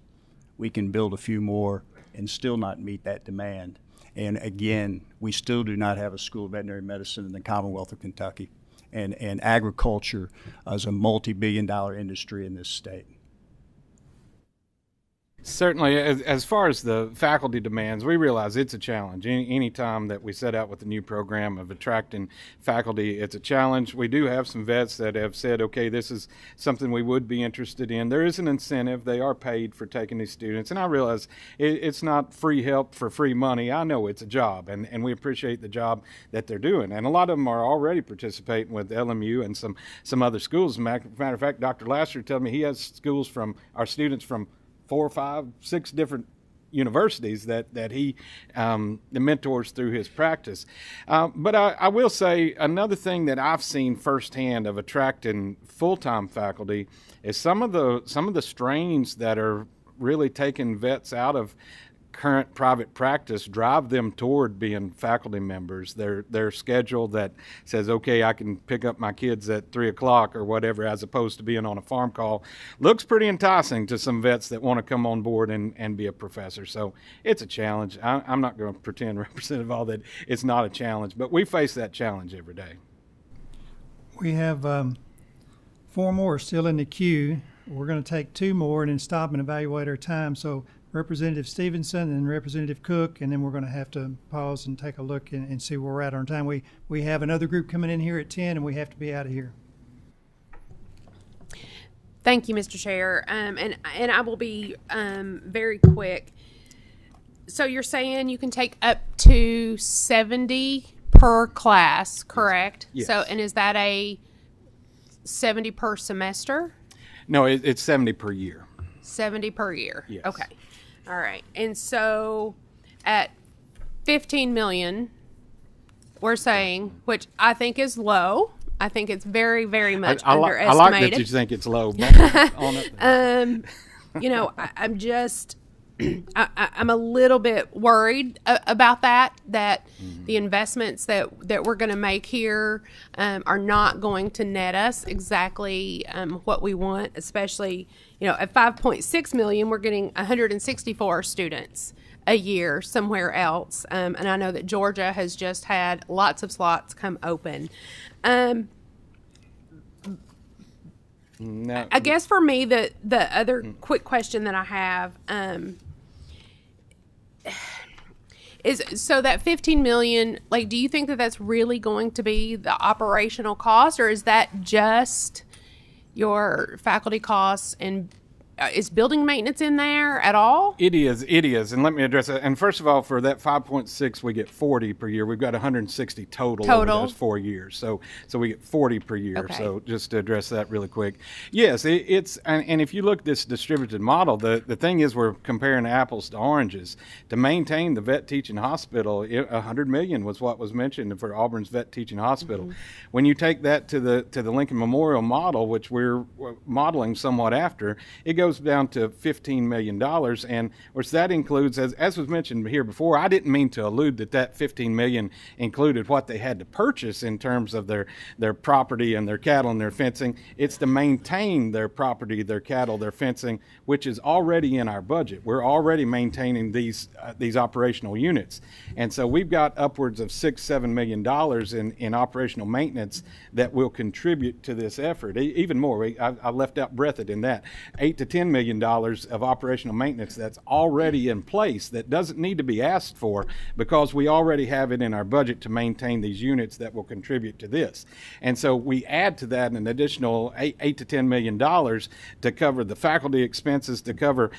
G: We can build a few more and still not meet that demand. And again, we still do not have a school of veterinary medicine in the Commonwealth of Kentucky. And agriculture is a multi-billion-dollar industry in this state.
I: Certainly, as far as the faculty demands, we realize it's a challenge. Any time that we set out with a new program of attracting faculty, it's a challenge. We do have some vets that have said, okay, this is something we would be interested in. There is an incentive. They are paid for taking these students. And I realize it's not free help for free money. I know it's a job, and we appreciate the job that they're doing. And a lot of them are already participating with LMU and some other schools. As a matter of fact, Dr. Lasser told me he has our students from 4, 5, 6 different universities that he mentors through his practice. But I will say another thing that I've seen firsthand of attracting full-time faculty is some of the strains that are really taking vets out of current private practice drive them toward being faculty members. Their schedule that says, okay, I can pick up my kids at 3 o'clock or whatever, as opposed to being on a farm call, looks pretty enticing to some vets that want to come on board and be a professor. So it's a challenge. I'm not going to pretend, Representative All, that it's not a challenge, but we face that challenge every day.
A: We have 4 more are still in the queue. We're going to take 2 more and then stop and evaluate our time. So Representative Stevenson and Representative Cook, and then we're going to have to pause and take a look and see where we're at on time. We have another group coming in here at 10, and we have to be out of here.
T: Thank you, Mr. Chair. And I will be very quick. So you're saying you can take up to 70 per class, correct?
I: Yes.
T: So, and is that a 70 per semester?
I: No, it's 70 per year.
T: 70 per year.
I: Yes.
T: Okay. All right. And so at 15 million, we're saying, which I think is low. I think it's very, very much underestimated.
I: I like that you think it's low. On it.
T: You know, I'm just, I'm a little bit worried about that the investments that we're going to make here are not going to net us exactly what we want, especially, you know, at 5.6 million, we're getting 164 students a year somewhere else. And I know that Georgia has just had lots of slots come open.
I: No.
T: I guess for me, the other quick question that I have is, so that 15 million, like, do you think that that's really going to be the operational cost, or is that just your faculty costs, and is building maintenance in there at all?
I: It is, and let me address that. And first of all, for that 5.6, we get 40 per year. We've got 160 total over those 4 years, so we get 40 per year.
T: Okay.
I: So just to address that really quick, yes, it's and if you look at this distributed model, the thing is we're comparing apples to oranges. To maintain the vet teaching hospital, $100 million was what was mentioned for Auburn's vet teaching hospital. Mm-hmm. When you take that to the Lincoln Memorial model, which we're modeling somewhat after, it goes down to $15 million, and which that includes, as was mentioned here before, I didn't mean to allude that $15 million included what they had to purchase in terms of their property and their cattle and their fencing. It's to maintain their property, their cattle, their fencing, which is already in our budget. We're already maintaining these operational units, and so we've got upwards of $6-7 million in operational maintenance that will contribute to this effort. Even more, I left out Breathitt in that. $8 to $10 million of operational maintenance that's already in place that doesn't need to be asked for, because we already have it in our budget to maintain these units that will contribute to this. And so we add to that an additional $8 to $10 million to cover the faculty expenses, to cover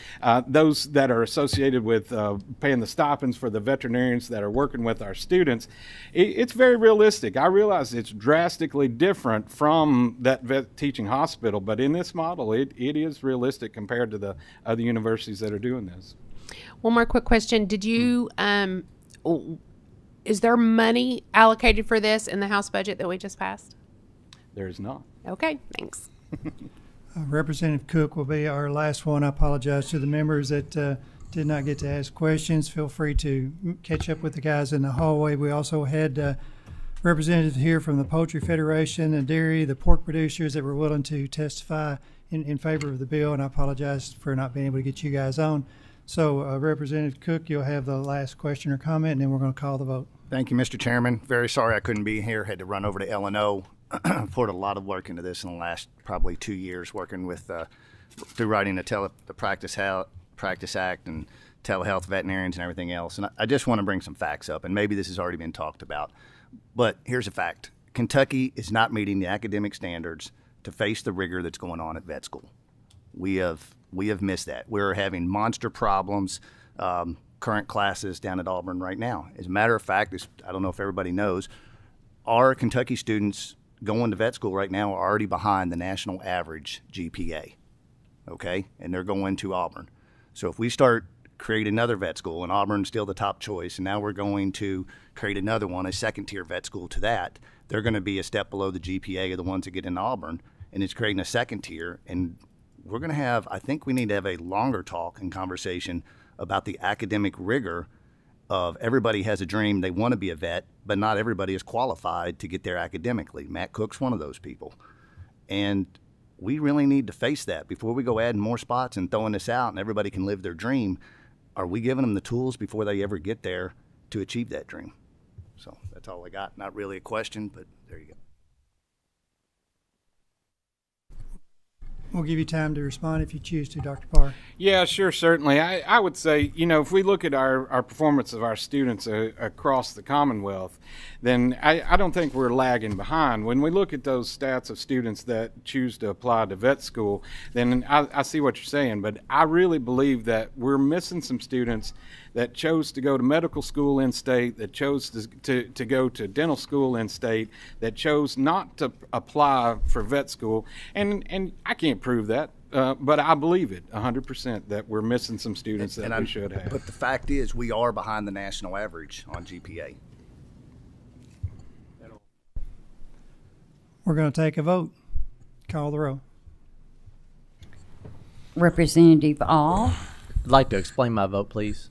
I: those that are associated with paying the stipends for the veterinarians that are working with our students. It's very realistic. I realize it's drastically different from that vet teaching hospital, but in this model, it is realistic compared to the other universities that are doing this.
T: One more quick question. Did you, is there money allocated for this in the House budget that we just passed?
I: There is not.
T: Okay, thanks.
A: Representative Cook will be our last one. I apologize to the members that did not get to ask questions. Feel free to catch up with the guys in the hallway. We also had representatives here from the Poultry Federation, the dairy, the pork producers that were willing to testify in favor of the bill, and I apologize for not being able to get you guys on. So Representative Cook, you'll have the last question or comment, and then we're going to call the vote.
G: Thank you, Mr. Chairman. Very sorry I couldn't be here. Had to run over to L&O. Poured a lot of work into this in the last probably 2 years, working with through writing the Practice Act and telehealth veterinarians and everything else. And I just want to bring some facts up, and maybe this has already been talked about. But here's a fact. Kentucky is not meeting the academic standards to face the rigor that's going on at vet school. We have missed that. We're having monster problems, current classes down at Auburn right now. As a matter of fact, I don't know if everybody knows, our Kentucky students going to vet school right now are already behind the national average GPA, okay? And they're going to Auburn. So if we start create another vet school, and Auburn's still the top choice, and now we're going to create another one, a second-tier vet school to that, they're going to be a step below the GPA of the ones that get into Auburn, and it's creating a second tier. And we're going to have, I think we need to have a longer talk and conversation about the academic rigor of everybody has a dream, they want to be a vet, but not everybody is qualified to get there academically. Matt Cook's one of those people. And we really need to face that before we go adding more spots and throwing this out and everybody can live their dream. Are we giving them the tools before they ever get there to achieve that dream? So that's all I got. Not really a question, but there you go.
A: We'll give you time to respond if you choose to, Dr. Parr.
I: Yeah, sure, certainly. I would say, if we look at our performance of our students across the Commonwealth, then I don't think we're lagging behind. When we look at those stats of students that choose to apply to vet school, then I see what you're saying, but I really believe that we're missing some students that chose to go to medical school in state, that chose to go to dental school in state, that chose not to apply for vet school, and I can't prove that. But I believe it 100% that we're missing some students that we should have.
U: But the fact is, we are behind the national average on GPA.
A: We're going to take a vote. Call the roll.
B: Representative All.
S: I'd like to explain my vote, please.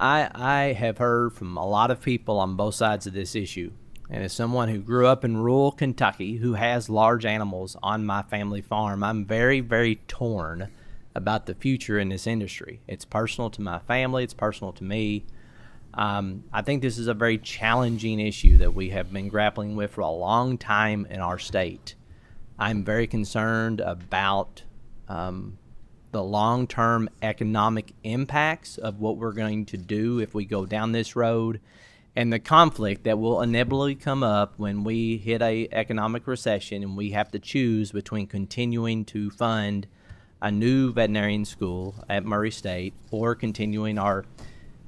S: I have heard from a lot of people on both sides of this issue. And as someone who grew up in rural Kentucky who has large animals on my family farm, I'm very, very torn about the future in this industry. It's personal to my family. It's personal to me. I think this is a very challenging issue that we have been grappling with for a long time in our state. I'm very concerned about the long-term economic impacts of what we're going to do if we go down this road, and the conflict that will inevitably come up when we hit a economic recession and we have to choose between continuing to fund a new veterinarian school at Murray State or continuing our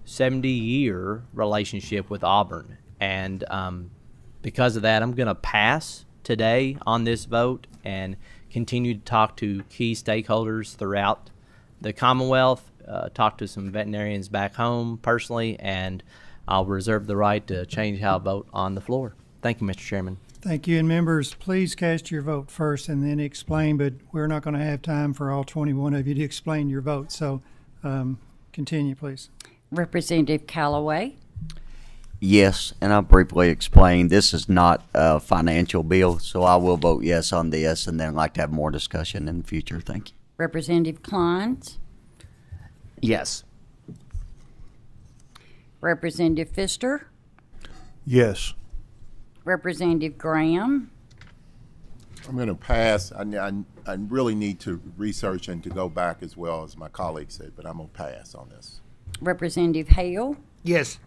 S: 70-year relationship with Auburn. And because of that, I'm going to pass today on this vote and continue to talk to key stakeholders throughout the Commonwealth, talk to some veterinarians back home personally, and I'll reserve the right to change how I vote on the floor. Thank you, Mr. Chairman.
A: Thank you. And members, please cast your vote first and then explain, but we're not going to have time for all 21 of you to explain your vote. So continue, please.
B: Representative Callaway.
V: Yes, and I'll briefly explain. This is not a financial bill, so I will vote yes on this, and then I'd like to have more discussion in the future. Thank you.
B: Representative Kleins.
V: Yes.
B: Representative Pfister.
C: Yes.
B: Representative Graham.
W: I'm going to pass. I really need to research and to go back as well, as my colleague said, but I'm going to pass on this.
B: Representative Hale.
X: Yes.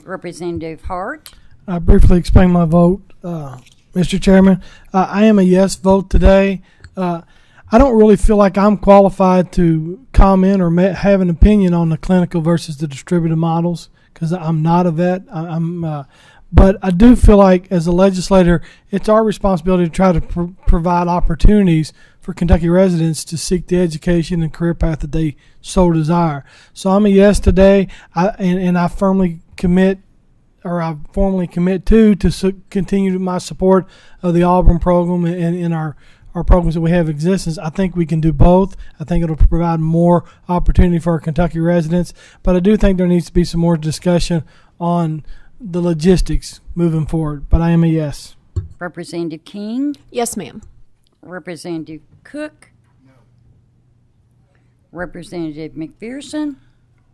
B: Representative Hart.
X: I briefly explain my vote, Mr. Chairman. I am a yes vote today. I don't really feel like I'm qualified to comment or have an opinion on the clinical versus the distributed models because I'm not a vet. But I do feel like as a legislator, it's our responsibility to try to provide opportunities for Kentucky residents to seek the education and career path that they so desire. So I'm a yes today, and I formally commit to continue my support of the Auburn program and in our programs that we have in existence. I think we can do both. I think it'll provide more opportunity for our Kentucky residents, but I do think there needs to be some more discussion on the logistics moving forward. But I am a yes.
B: Representative King.
T: Yes, ma'am.
B: Representative Cook. No. Representative McPherson.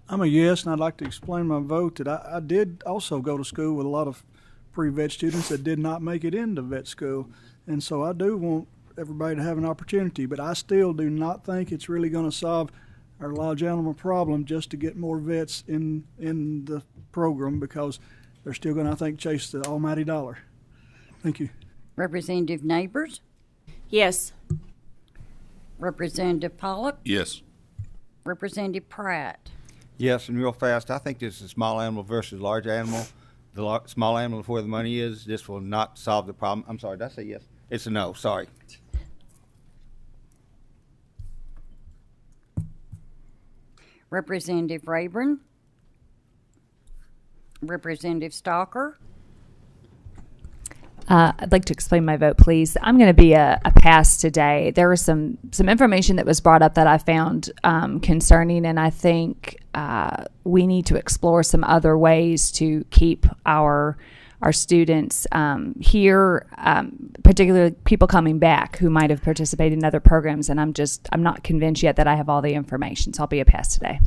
R: I'm a yes, and I'd like to explain my vote that I did also go to school with a lot of pre-vet students that did not make it into vet school, and so I do want everybody to have an opportunity, but I still do not think it's really going to solve our large animal problem just to get more vets in the program, because they're still going to, I think, chase the almighty dollar. Thank you.
B: Representative Neighbors.
T: Yes.
B: Representative Pollock.
D: Yes.
B: Representative Pratt.
Y: Yes, and real fast, I think this is small animal versus large animal. The small animal is where the money is. This will not solve the problem. I'm sorry, did I say yes? It's a no, sorry.
B: Representative Rayburn. Representative Stalker.
Z: I'd like to explain my vote, please. I'm going to be a pass today. There was some information that was brought up that I found concerning, and I think we need to explore some other ways to keep our students here, particularly people coming back who might have participated in other programs. And I'm not convinced yet that I have all the information, so I'll be a pass today.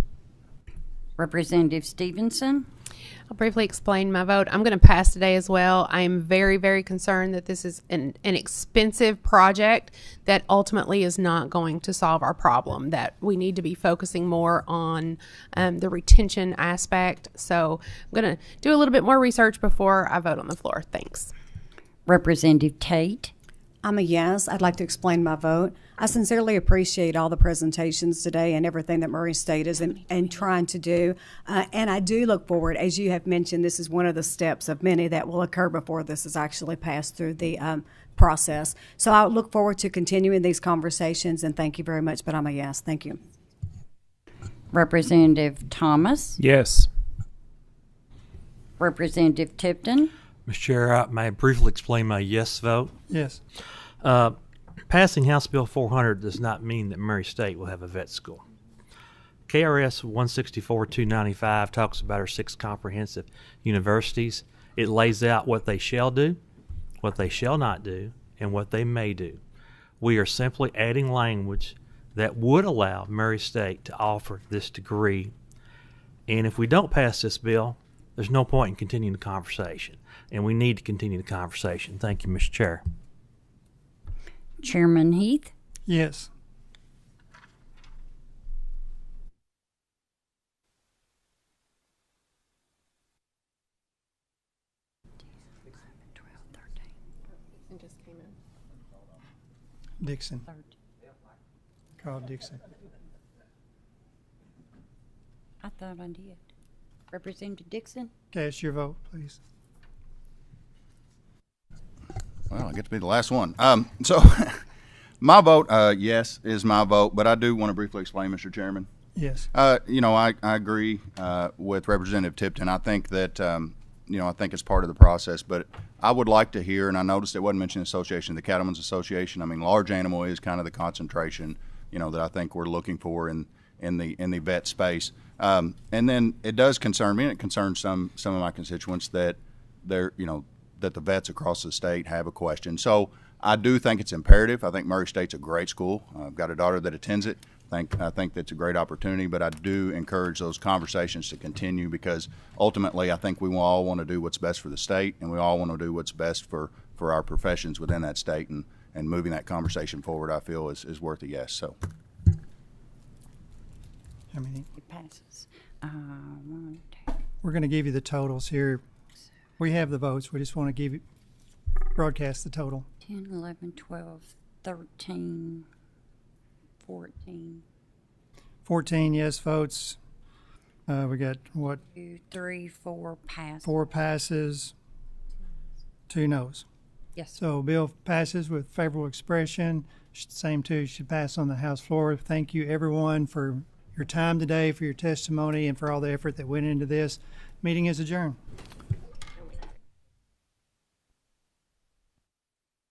B: Representative Stevenson.
T: I'll briefly explain my vote. I'm going to pass today as well. I am very, very concerned that this is an expensive project that ultimately is not going to solve our problem, that we need to be focusing more on the retention aspect. So I'm going to do a little bit more research before I vote on the floor. Thanks.
B: Representative Tate.
E: I'm a yes. I'd like to explain my vote. I sincerely appreciate all the presentations today and everything that Murray State is and trying to do. And I do look forward, as you have mentioned, this is one of the steps of many that will occur before this is actually passed through the process. So I look forward to continuing these conversations, and thank you very much, but I'm a yes. Thank you.
B: Representative Thomas.
Q: Yes.
B: Representative Tipton.
F: Mr. Chair, may I briefly explain my yes vote?
A: Yes.
F: Passing House Bill 400 does not mean that Murray State will have a vet school. KRS 164-295 talks about our 6 comprehensive universities. It lays out what they shall do, what they shall not do, and what they may do. We are simply adding language that would allow Murray State to offer this degree. And if we don't pass this bill, there's no point in continuing the conversation. And we need to continue the conversation. Thank you, Mr. Chair.
B: Chairman Heath.
A: Yes. Dixon. Carl Dixon.
B: I thought I did. Representative Dixon.
A: Cast your vote, please.
H: Well, I get to be the last one. So my vote, yes, is my vote, but I do want to briefly explain, Mr. Chairman.
A: Yes.
H: I agree with Representative Tipton. I think that, I think it's part of the process, but I would like to hear, and I noticed it wasn't mentioned in the association, the Cattlemen's Association. I mean, large animal is kind of the concentration, that I think we're looking for in the vet space. And then it does concern me, and it concerns some of my constituents that that the vets across the state have a question. So I do think it's imperative. I think Murray State's a great school. I've got a daughter that attends it. I think that's a great opportunity, but I do encourage those conversations to continue because ultimately I think we all want to do what's best for the state, and we all want to do what's best for our professions within that state, and moving that conversation forward I feel is worth a yes. So.
A: How many?
B: It passes.
A: We're going to give you the totals here. We have the votes. We just want to broadcast the total.
B: 10, 11, 12, 13, 14.
A: 14 yes votes. We got what?
B: 2, 3, 4 passes.
A: 4 passes, 2 noes.
B: Yes.
A: So bill passes with favorable expression. Same 2 should pass on the House floor. Thank you everyone for your time today, for your testimony, and for all the effort that went into this. Meeting is adjourned.